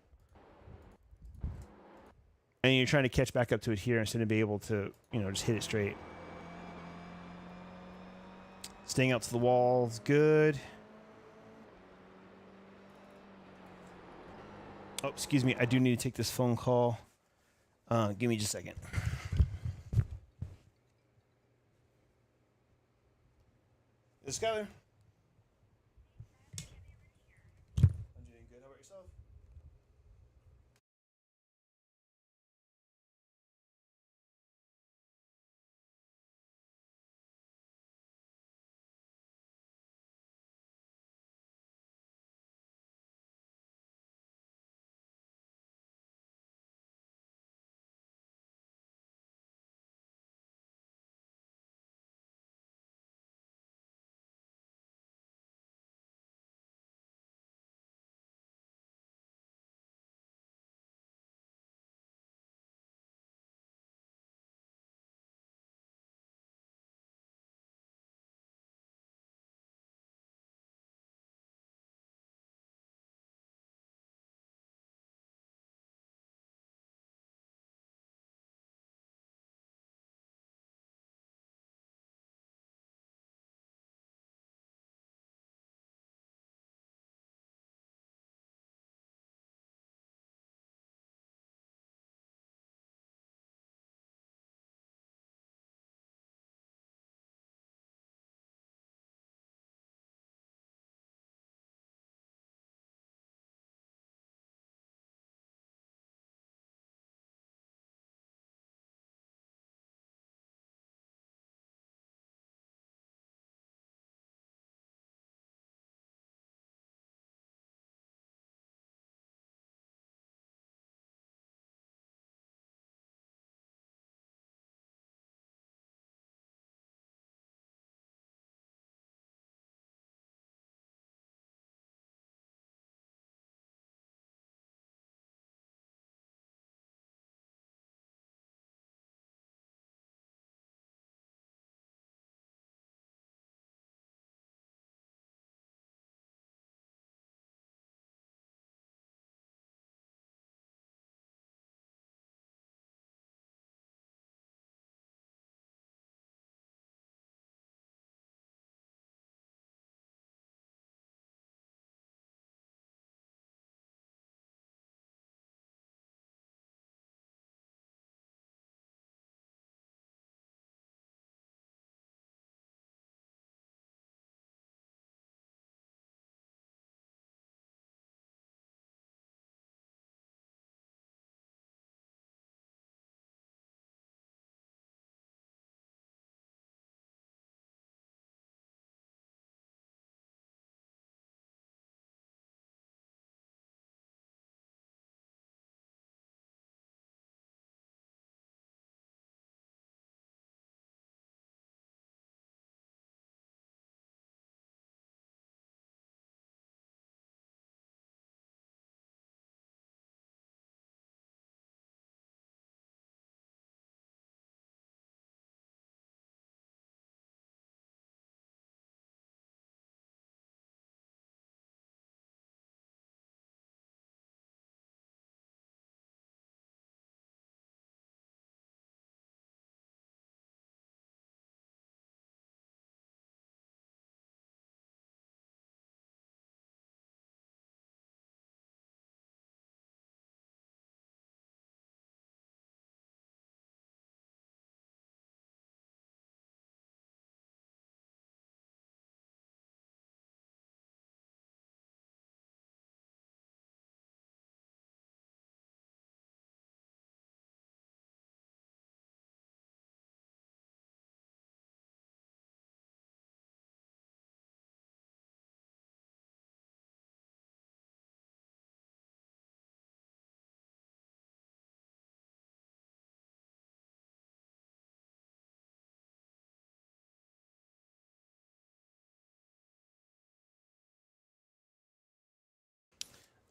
And you're trying to catch back up to it here instead of being able to, just hit it straight. Staying out to the wall is good. Oh, excuse me. I do need to take this phone call. Give me just a second. Is Skyler?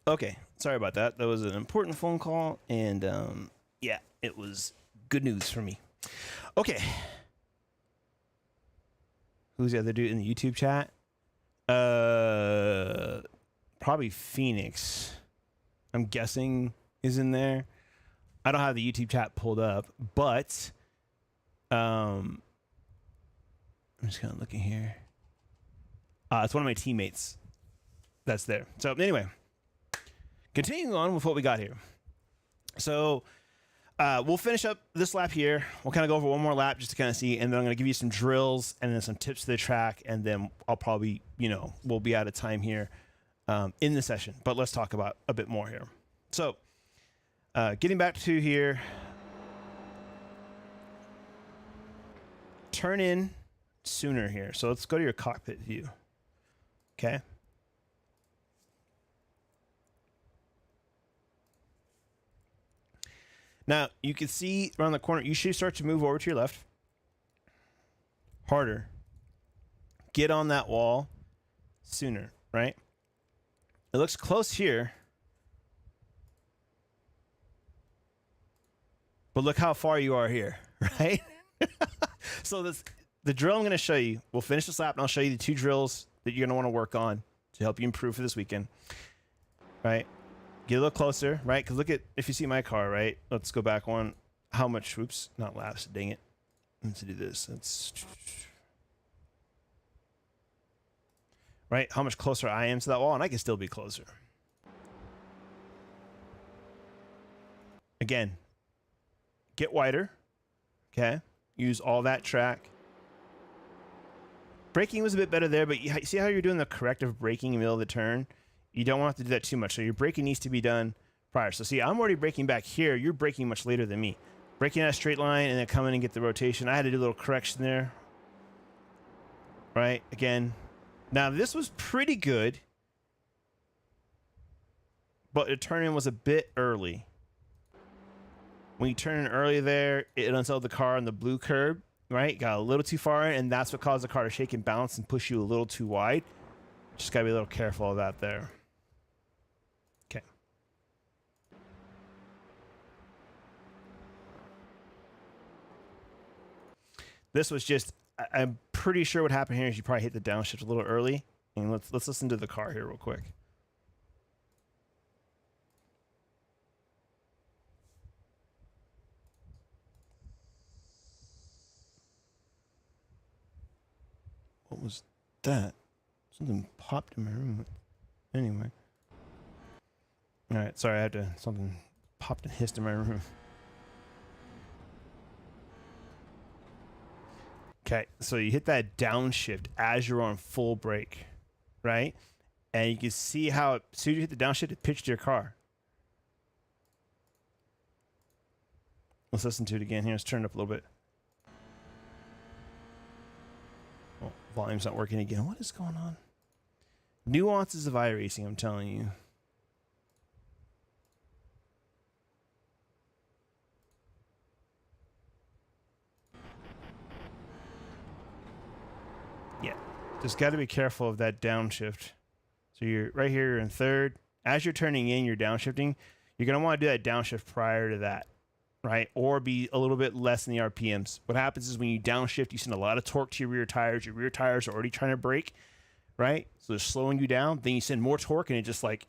Okay, sorry about that. That was an important phone call, and yeah, it was good news for me. Okay, who's the other dude in the YouTube chat? Probably Phoenix. I'm guessing is in there. I don't have the YouTube chat pulled up, but I'm just kind of looking here. It's one of my teammates that's there. So anyway, continuing on with what we got here. So we'll finish up this lap here. We'll kind of go over one more lap just to kind of see, and then I'm going to give you some drills and then some tips to the track, and then I'll probably, we'll be out of time here in the session. But let's talk about a bit more here. So getting back to here, turn in sooner here. So let's go to your cockpit view. Okay. Now, you can see around the corner, you should start to move over to your left. Harder. Get on that wall sooner, right? It looks close here. But look how far you are here, right? So the drill I'm going to show you, we'll finish this lap, and I'll show you the 2 drills that you're going to want to work on to help you improve for this weekend, right? Get a little closer, right? Because look at, if you see my car, right? Let's go back one. How much, oops, not laps, dang it. Let's do this. Let's, right? How much closer I am to that wall, and I can still be closer. Again, get wider, okay? Use all that track. Braking was a bit better there, but you see how you're doing the corrective braking in the middle of the turn? You don't want to do that too much. So your braking needs to be done prior. So see, I'm already braking back here. You're braking much later than me. Braking out a straight line and then come in and get the rotation. I had to do a little correction there. Right? Again. Now, this was pretty good. But the turn-in was a bit early. When you turn in early there, it unsettled the car on the blue curb. Right? Got a little too far in, and that's what caused the car to shake and bounce and push you a little too wide. Just got to be a little careful of that there. Okay. This was just, I'm pretty sure what happened here is you probably hit the downshift a little early. And let's listen to the car here real quick. What was that? Something popped in my room. Anyway. Alright, sorry, I had to, something popped and hissed in my room. Okay, so you hit that downshift as you're on full brake, right? And you can see how, as soon as you hit the downshift, it pitched your car. Let's listen to it again here. Let's turn it up a little bit. Oh, volume's not working again. What is going on? Nuances of iRacing, I'm telling you. Yeah, just got to be careful of that downshift. So you're right here, you're in third. As you're turning in, you're downshifting. You're going to want to do that downshift prior to that, right? Or be a little bit less in the RPMs. What happens is when you downshift, you send a lot of torque to your rear tires. Your rear tires are already trying to brake, right? So they're slowing you down. Then you send more torque, and it's like,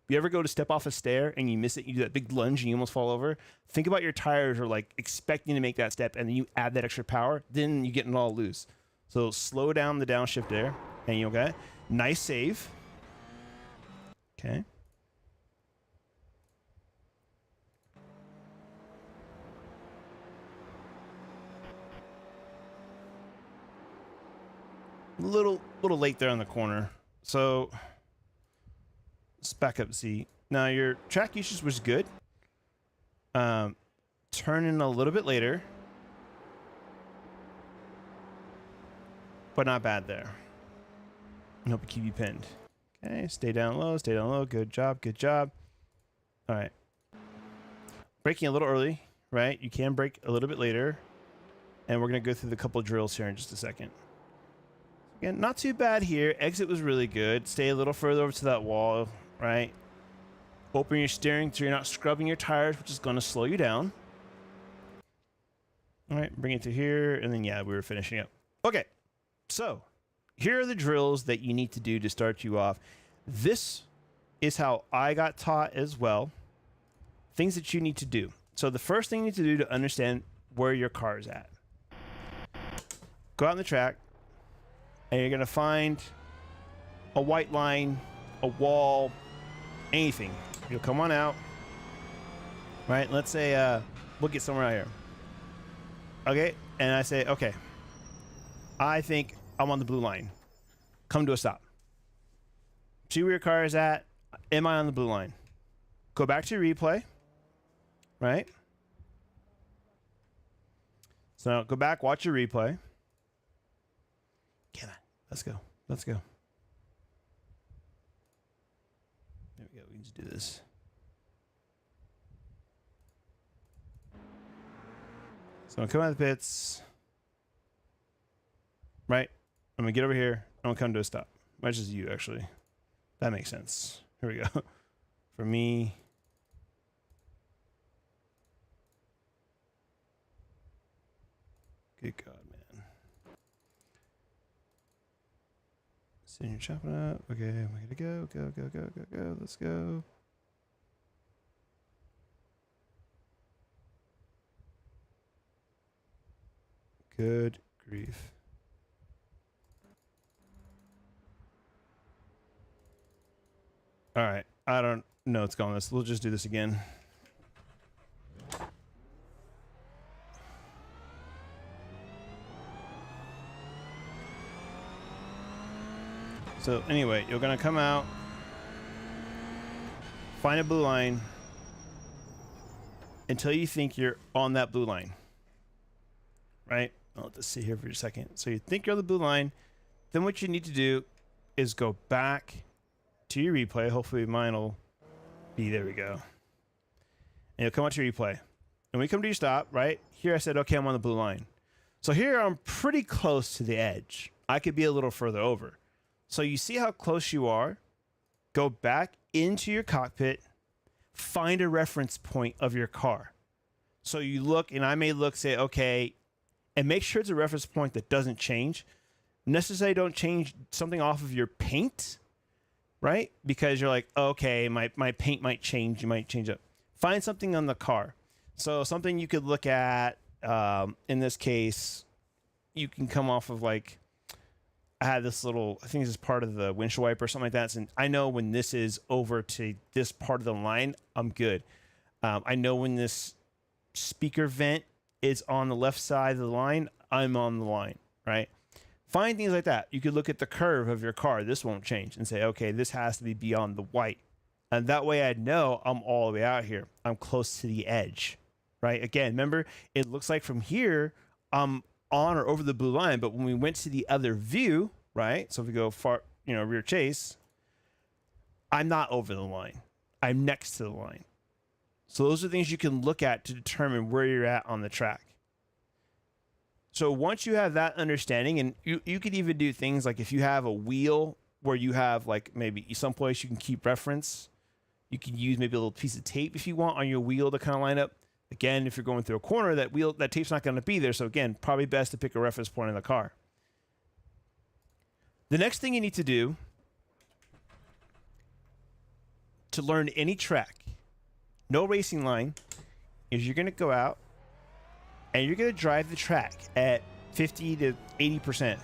you ever go to step off a stair and you miss it? You do that big lunge and you almost fall over. Think about your tires are like expecting to make that step, and then you add that extra power. Then you get it all loose. So slow down the downshift there, and you okay? Nice save. Okay. Little late there on the corner. So let's back up and see. Now your track usage was good. Turn in a little bit later. But not bad there. I hope it keep you pinned. Okay, stay down low, stay down low. Good job, good job. All right. Braking a little early, right? You can brake a little bit later. And we're going to go through the couple of drills here in just a second. Again, not too bad here. Exit was really good. Stay a little further over to that wall. right? Open your steering so you're not scrubbing your tires, which is going to slow you down. All right, bring it to here, and then, yeah, we were finishing up. Okay, so here are the drills that you need to do to start you off. This is how I got taught as well. Things that you need to do. So the first thing you need to do to understand where your car is at. Go out on the track, and you're going to find a white line, a wall, anything. You'll come on out, right? Let's say we'll get somewhere out here. Okay, and I say, okay, I think I'm on the blue line. Come to a stop. See where your car is at. Am I on the blue line? Go back to your replay, right? So now go back, watch your replay. Come on, let's go. Let's go. There we go. We can just do this. So I'm coming out of the pits. Right? I'm going to get over here. I'm going to come to a stop. Might just you, actually. That makes sense. Here we go. For me. Good God, man. Sitting here chopping up. Okay, I'm going to go, go, go, go, go, go. Let's go. Good grief. All right. I don't know what's going on this. We'll just do this again. So anyway, you're going to come out, find a blue line until you think you're on that blue line. Right? I'll let this sit here for a second. So you think you're on the blue line. Then what you need to do is go back to your replay. Hopefully mine will be, there we go. And you'll come out to your replay. And we come to your stop, right? Here I said, okay, I'm on the blue line. So here I'm pretty close to the edge. I could be a little further over. So you see how close you are? Go back into your cockpit, find a reference point of your car. So you look, and I may look, say, okay, and make sure it's a reference point that doesn't change. Necessarily don't change something off of your paint, right? Because you're like, okay, my paint might change. You might change up. Find something on the car. So something you could look at, in this case, you can come off of like, I had this little, I think this is part of the windshield wiper or something like that. And I know when this is over to this part of the line, I'm good. I know when this speaker vent is on the left side of the line, I'm on the line, right? Find things like that. You could look at the curve of your car. This won't change and say, okay, this has to be beyond the white. And that way I know I'm all the way out here. I'm close to the edge, right? Again, remember, it looks like from here, I'm on or over the blue line, but when we went to the other view, right? So if we go far, rear chase, I'm not over the line. I'm next to the line. So those are things you can look at to determine where you're at on the track. So once you have that understanding, and you could even do things like if you have a wheel where you have like maybe someplace you can keep reference, you can use maybe a little piece of tape if you want on your wheel to kind of line up. Again, if you're going through a corner, that tape's not going to be there. So again, probably best to pick a reference point in the car. The next thing you need to do to learn any track, no racing line, is you're going to go out and you're going to drive the track at 50 to 80%.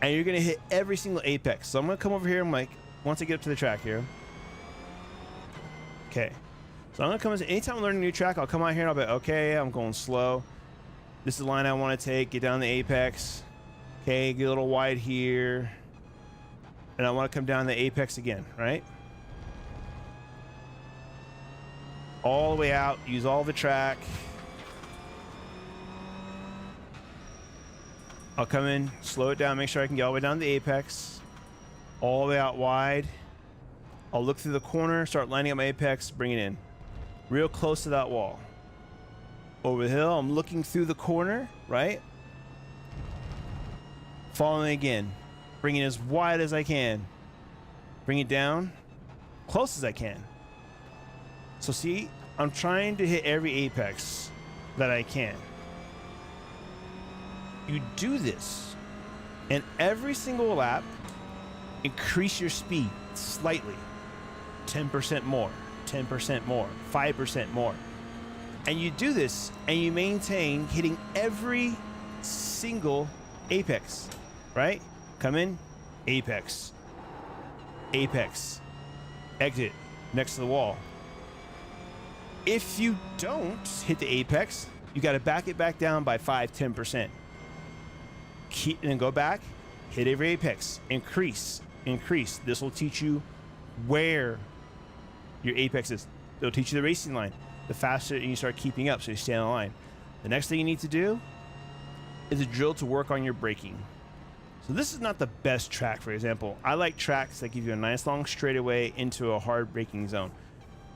And you're going to hit every single apex. So I'm going to come over here and like, once I get up to the track here. Okay. So I'm going to come in, anytime I'm learning a new track, I'll come out here and I'll be, okay, I'm going slow. This is the line I want to take, get down the apex. Okay, get a little wide here. And I want to come down the apex again, right? All the way out, use all the track. I'll come in, slow it down, make sure I can get all the way down to the apex. All the way out wide. I'll look through the corner, start lining up my apex, bring it in. Real close to that wall. Over the hill, I'm looking through the corner, right? Following again. Bring it as wide as I can. Bring it down. close as I can. So see, I'm trying to hit every apex that I can. You do this, and every single lap, increase your speed slightly. 10% more, 10% more, 5% more. And you do this, and you maintain hitting every single apex, right? Come in, apex, apex, exit, next to the wall. If you don't hit the apex, you got to back it back down by 5-10%. Keep and then go back, hit every apex, increase, increase. This will teach you where your apex is. It'll teach you the racing line. The faster you start keeping up, so you stay on the line. The next thing you need to do is a drill to work on your braking. So this is not the best track, for example. I like tracks that give you a nice long straightaway into a hard braking zone.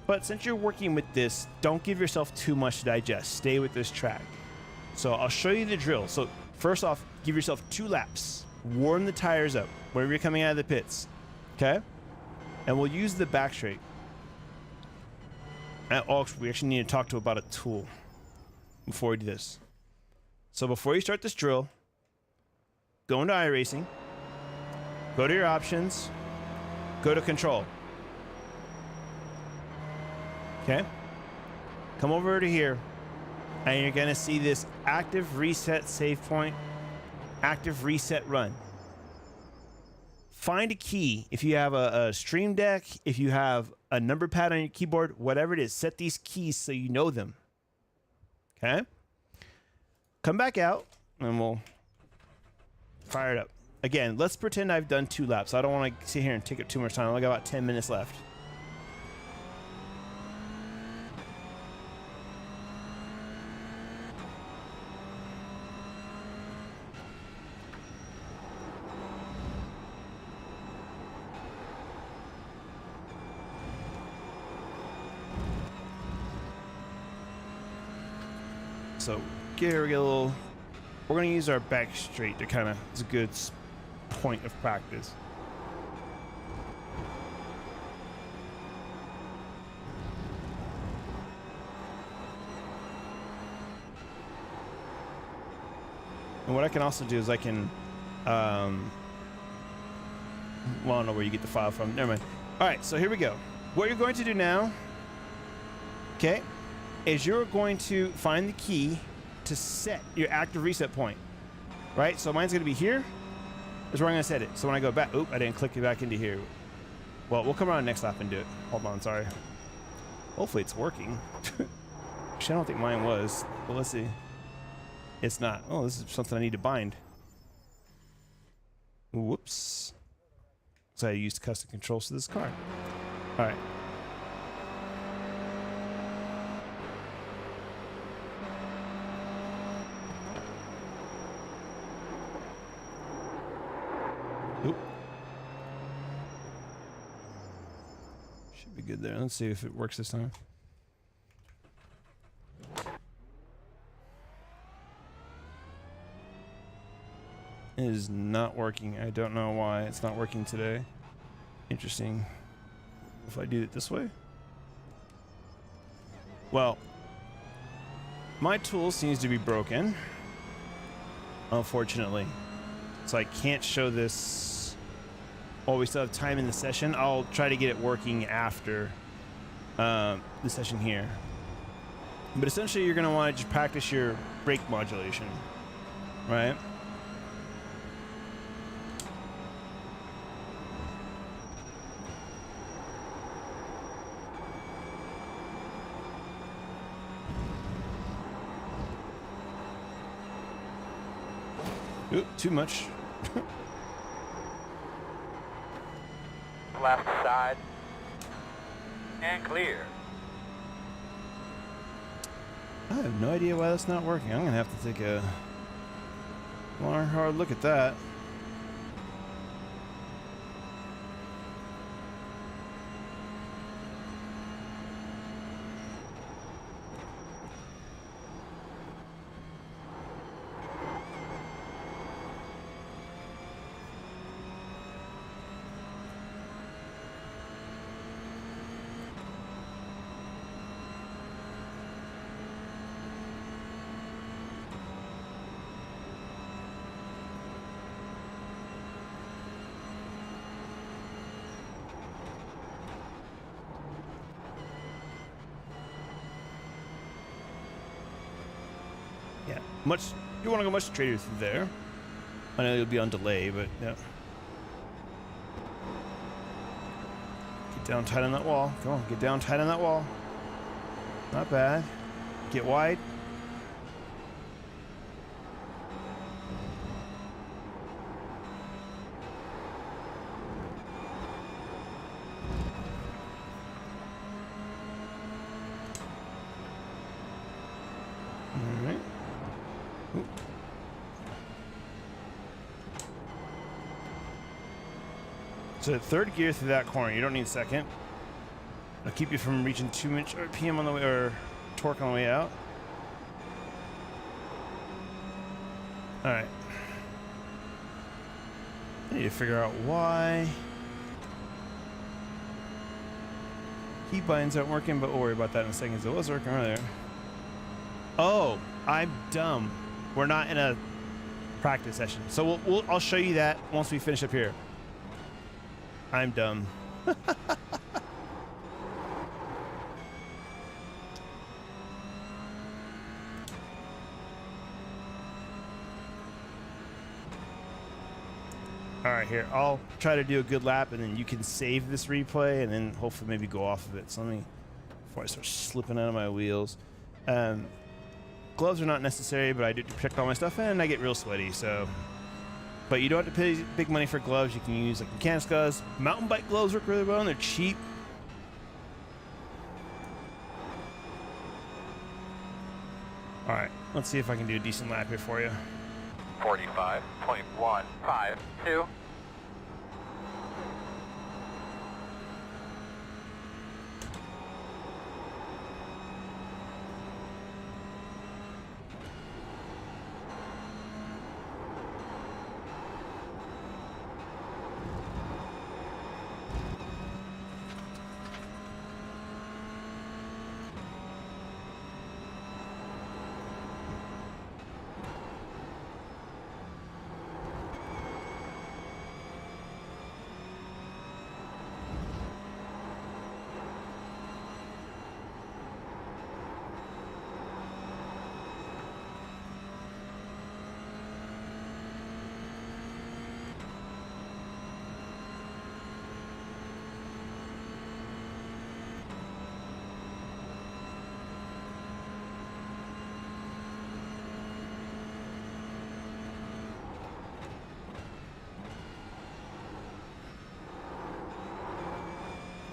But since you're working with this, don't give yourself too much to digest. Stay with this track. So I'll show you the drill. So first off, give yourself 2 laps. Warm the tires up whenever you're coming out of the pits. Okay? And we'll use the back straight. We actually need to talk to about a tool before we do this. So before you start this drill, go into iRacing, go to your options, go to control. Okay? Come over to here, and you're gonna see this active reset save point, active reset run. Find a key. If you have a Stream Deck, if you have a number pad on your keyboard, whatever it is, set these keys so you know them. Okay? Come back out, and we'll fire it up. Again, let's pretend I've done 2 laps. I don't want to sit here and take up too much time. I only got about 10 minutes left. So here we get a little. We're gonna use our back straight to kind of. It's a good point of practice. And what I can also do is I can. Well, I don't know where you get the file from. Never mind. All right, so here we go. What you're going to do now, okay, is you're going to find the key to set your active reset point, right? So mine's going to be here. Is where I'm going to set it. So when I go back, oop, I didn't click it back into here. Well, we'll come around next lap and do it. Hold on, sorry. Hopefully it's working. Actually, I don't think mine was, but let's see. It's not. Oh, this is something I need to bind. Whoops. So I used custom controls to this car. All right. Oop. Should be good there. Let's see if it works this time. It is not working. I don't know why it's not working today. Interesting. If I do it this way? Well, my tool seems to be broken, unfortunately. So I can't show this while we still have time in the session. I'll try to get it working after the session here. But essentially, you're going to want to just practice your brake modulation, right? Oop, too much. Left side. And clear. I have no idea why that's not working. I'm going to have to take a more hard look at that. Yeah, much. You want to go much straighter through there. I know you'll be on delay, but yeah. Get down tight on that wall. Come on, get down tight on that wall. Not bad. Get wide. So third gear through that corner. You don't need second. It'll keep you from reaching too much RPM on the way, or torque on the way out. All right. I need to figure out why key bindings aren't working, but we'll worry about that in a second. So it was working earlier. Oh, I'm dumb. We're not in a practice session, so I'll show you that once we finish up here. I'm dumb. All right, here. I'll try to do a good lap, and then you can save this replay, and then hopefully maybe go off of it. So let me, before I start slipping out of my wheels. Gloves are not necessary, but I do protect all my stuff, and I get real sweaty, so... But you don't have to pay big money for gloves. You can use like mechanics gloves. Mountain bike gloves work really well, and they're cheap. All right, let's see if I can do a decent lap here for you. 45.152.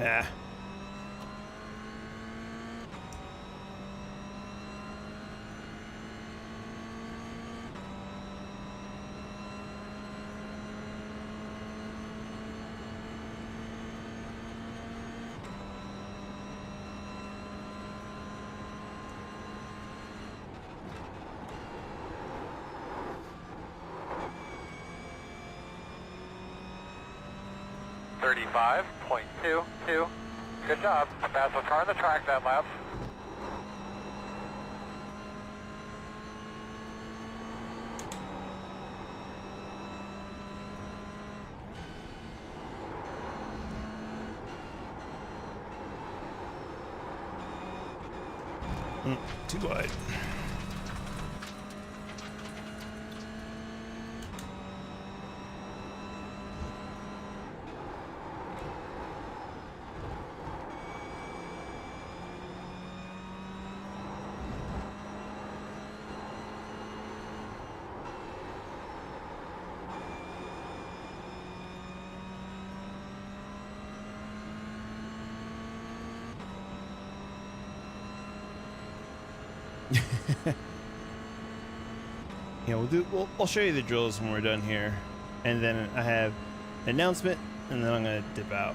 Yeah. .22. Good job. Fastest car on the track that lap. Too wide. Yeah, I'll show you the drills when we're done here, and then I have an announcement, and then I'm gonna dip out.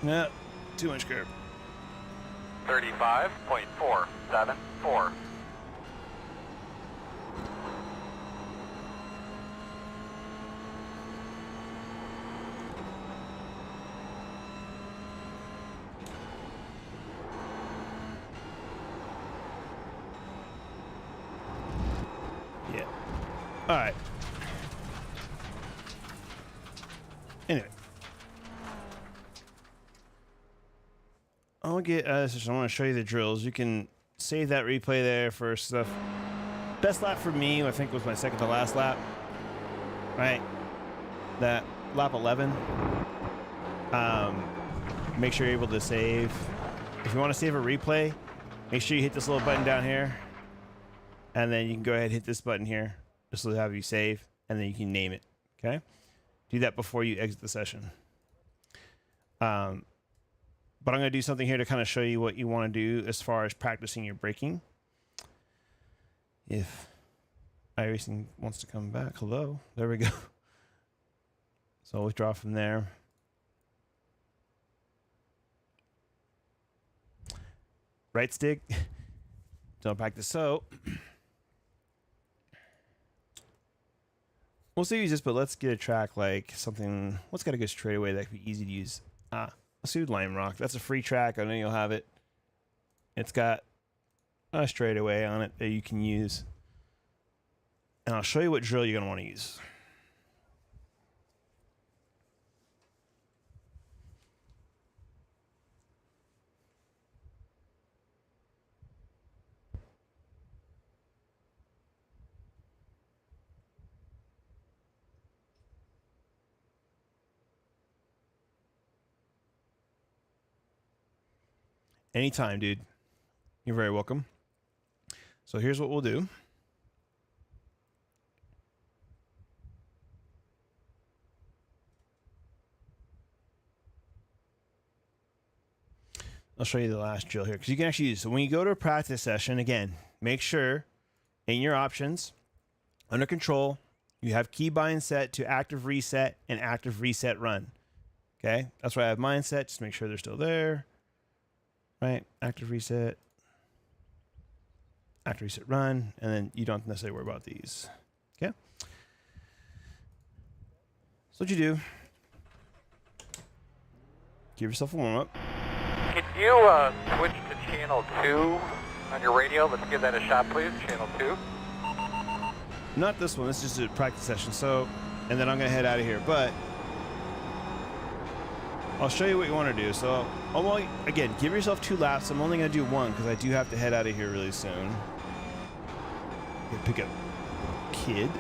Yeah, too much curb. 35.474. All right. Anyway. I want to show you the drills. You can save that replay there for stuff. Best lap for me, I think, was my second to last lap. Right? That lap 11. Make sure you're able to save. If you want to save a replay, make sure you hit this little button down here. And then you can go ahead and hit this button here. This will have you save. And then you can name it. Okay? Do that before you exit the session. But I'm going to do something here to kind of show you what you want to do as far as practicing your braking. If iRacing wants to come back, hello, there we go. So I'll withdraw from there. Right stick, don't practice. So we'll still use this, but let's get a track like something. What's got a good straightaway that could be easy to use? Let's do Lime Rock. That's a free track. I know you'll have it. It's got a straightaway on it that you can use. And I'll show you what drill you're going to want to use. Anytime, dude. You're very welcome. So here's what we'll do. I'll show you the last drill here because you can actually use. So when you go to a practice session, again, make sure in your options, under control, you have keybind set to active reset and active reset run. Okay, that's why I have mine set. Just make sure they're still there. Right, active reset run, and then you don't necessarily worry about these. Okay. So what you do, give yourself a warm up. Can you switch to channel 2 on your radio? Let's give that a shot, please. Channel 2. Not this one. This is just a practice session. So, and then I'm gonna head out of here. But I'll show you what you want to do. So, again, give yourself 2 laps. I'm only going to do 1 because I do have to head out of here really soon. Pick up kid.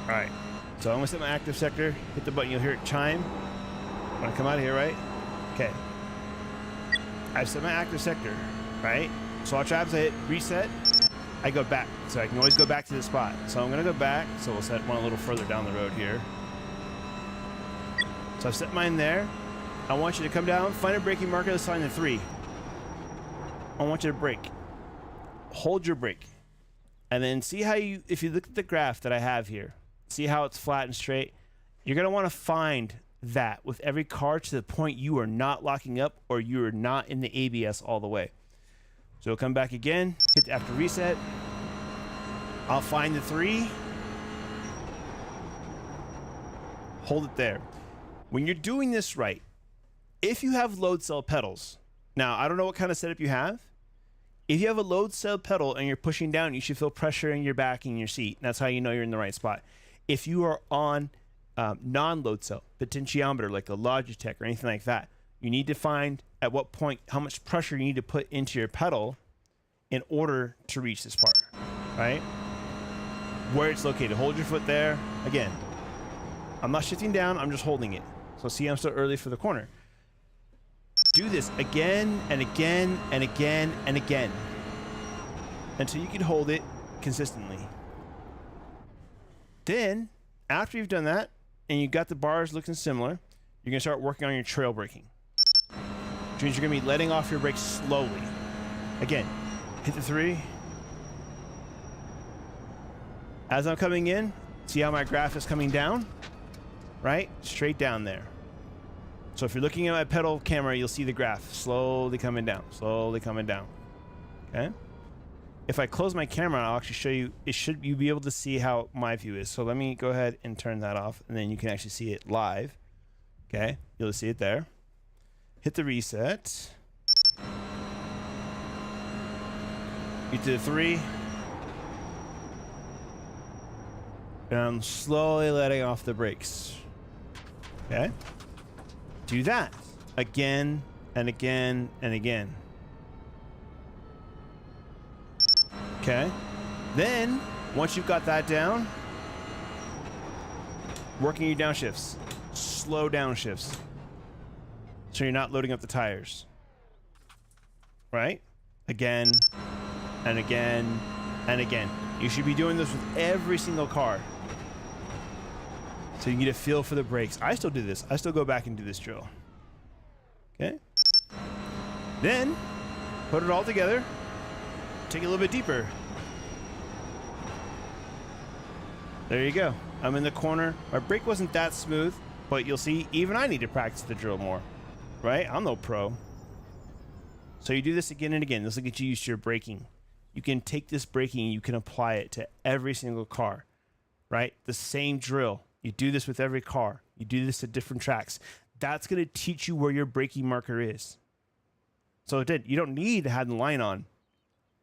Alright, so I'm going to set my active sector, hit the button, you'll hear it chime when I come out of here, right? Okay. I've set my active sector, right? So watch as I hit reset, I go back. So I can always go back to the spot. So I'm going to go back, so we'll set one a little further down the road here. So I've set mine there. I want you to come down, find a braking marker, let's find the 3. I want you to brake. Hold your brake. And then see how you, if you look at the graph that I have here, see how it's flat and straight? You're going to want to find that with every car to the point you are not locking up or you are not in the ABS all the way. So come back again, hit the after reset. I'll find the 3. Hold it there. When you're doing this right, if you have load cell pedals, now I don't know what kind of setup you have. If you have a load cell pedal and you're pushing down, you should feel pressure in your back and your seat. That's how you know you're in the right spot. If you are on non-load cell, potentiometer like a Logitech or anything like that, you need to find at what point how much pressure you need to put into your pedal in order to reach this part, right? Where it's located. Hold your foot there. Again, I'm not shifting down, I'm just holding it. So see, I'm still early for the corner. Do this again and again and again and again until you can hold it consistently. Then, after you've done that and you've got the bars looking similar, you're going to start working on your trail braking. Which means you're going to be letting off your brakes slowly. Again, hit the 3. As I'm coming in, see how my graph is coming down? Right? Straight down there. So if you're looking at my pedal camera, you'll see the graph slowly coming down, slowly coming down. Okay? If I close my camera, I'll actually show you, you'll be able to see how my view is. So let me go ahead and turn that off, and then you can actually see it live. Okay? You'll see it there. Hit the reset. Get to 3. And I'm slowly letting off the brakes. Okay? Do that again and again and again. Okay? Then, once you've got that down, working your downshifts. Slow downshifts. So you're not loading up the tires. Right? Again and again and again. You should be doing this with every single car. So you get a feel for the brakes. I still do this. I still go back and do this drill. Okay? Then, put it all together. Take it a little bit deeper. There you go. I'm in the corner. My brake wasn't that smooth, but you'll see even I need to practice the drill more. Right? I'm no pro. So you do this again and again. This will get you used to your braking. You can take this braking and you can apply it to every single car. Right? The same drill. You do this with every car. You do this at different tracks. That's going to teach you where your braking marker is. So you don't need to have the line on.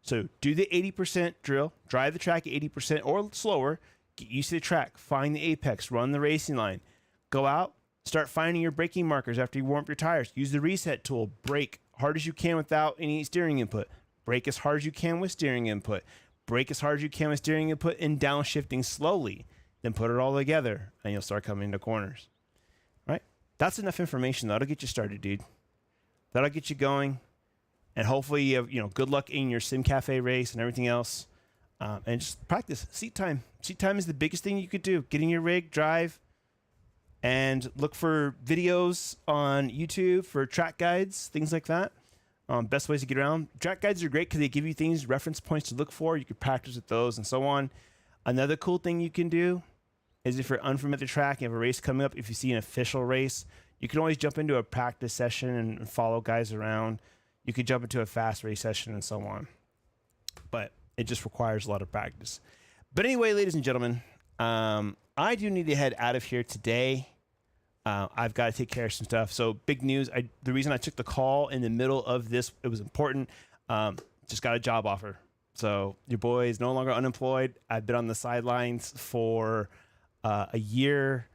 So do the 80% drill, drive the track at 80% or slower, get used to the track, find the apex, run the racing line, go out, start finding your braking markers after you warm up your tires. Use the reset tool, brake hard as you can without any steering input. Brake as hard as you can with steering input. Brake as hard as you can with steering input and downshifting slowly. Then put it all together and you'll start coming into corners. Right? That's enough information. That'll get you started, dude. That'll get you going. And hopefully you have, good luck in your Sim Cafe race and everything else. And just practice. Seat time. Seat time is the biggest thing you could do. Get in your rig, drive, and look for videos on YouTube for track guides, things like that. Best ways to get around. Track guides are great because they give you things, reference points to look for. You can practice with those and so on. Another cool thing you can do is if you're unfamiliar with the track, you have a race coming up, if you see an official race, you can always jump into a practice session and follow guys around. You could jump into a fast race session and so on. But it just requires a lot of practice. But anyway, ladies and gentlemen, I do need to head out of here today. I've got to take care of some stuff. So big news. The reason I took the call in the middle of this, it was important. Just got a job offer. So your boy is no longer unemployed. I've been on the sidelines for a year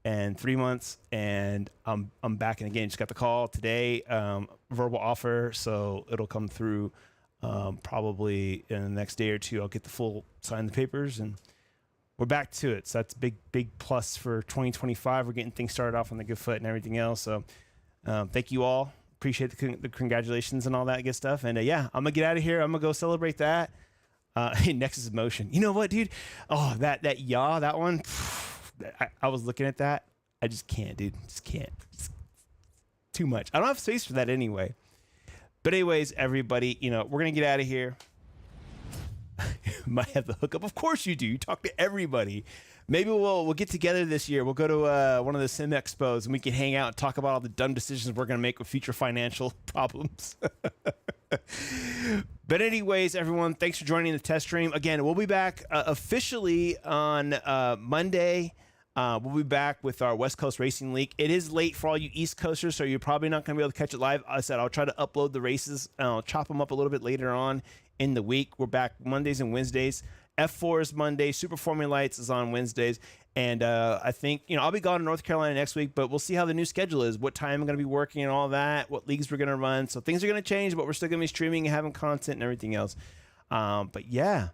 and 3 months, and I'm back. And again, just got the call today, verbal offer. So it'll come through probably in the next day or two. I'll get the full sign the papers, and we're back to it. So that's a big plus for 2025. We're getting things started off on the good foot and everything else. So thank you all. Appreciate the congratulations and all that good stuff. And yeah, I'm gonna get out of here. I'm gonna go celebrate that. Nexus Motion. You know what, dude? Oh, that one. I was looking at that. I just can't, dude. Just can't. It's too much. I don't have space for that anyway. But anyways, everybody, we're gonna get out of here. Might have the hookup. Of course you do. You talk to everybody. Maybe we'll get together this year. We'll go to one of the Sim Expos and we can hang out and talk about all the dumb decisions we're going to make with future financial problems. But anyways, everyone, thanks for joining the test stream. Again, we'll be back officially on Monday. We'll be back with our West Coast Racing League. It is late for all you East Coasters, so you're probably not going to be able to catch it live. I said I'll try to upload the races. I'll chop them up a little bit later on in the week. We're back Mondays and Wednesdays. F4 is Monday. Super Formula Lights is on Wednesdays. And I think, I'll be gone to North Carolina next week, but we'll see how the new schedule is, what time I'm going to be working and all that, what leagues we're going to run. So things are going to change, but we're still going to be streaming and having content and everything else. But yeah.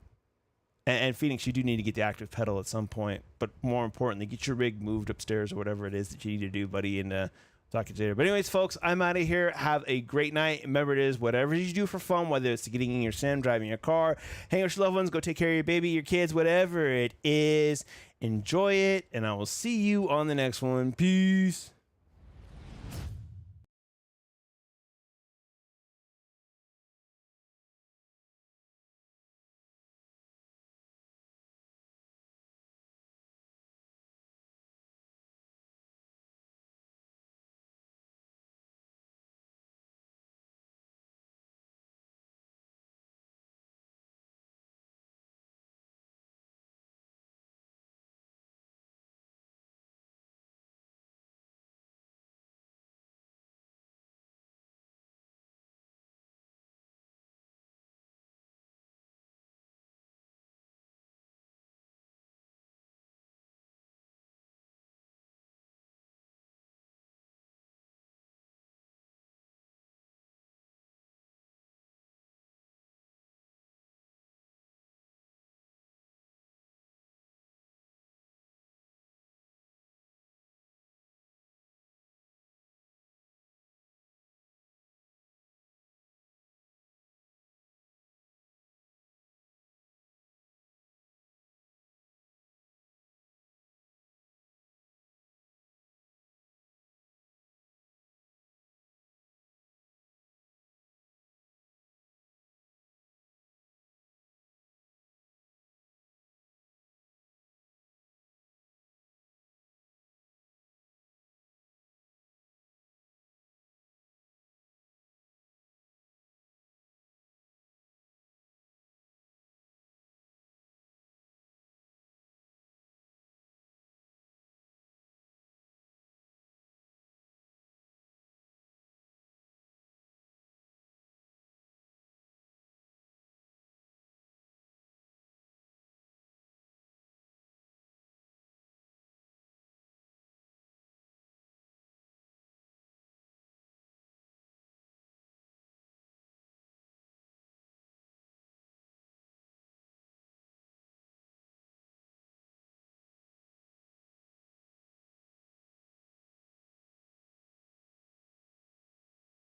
And Phoenix, you do need to get the active pedal at some point. But more importantly, get your rig moved upstairs or whatever it is that you need to do, buddy. And talk to you later. But anyways, folks, I'm out of here. Have a great night. Remember, it is whatever you do for fun, whether it's getting in your sim, driving your car, hang out with your loved ones, go take care of your baby, your kids, whatever it is. Enjoy it, and I will see you on the next one. Peace.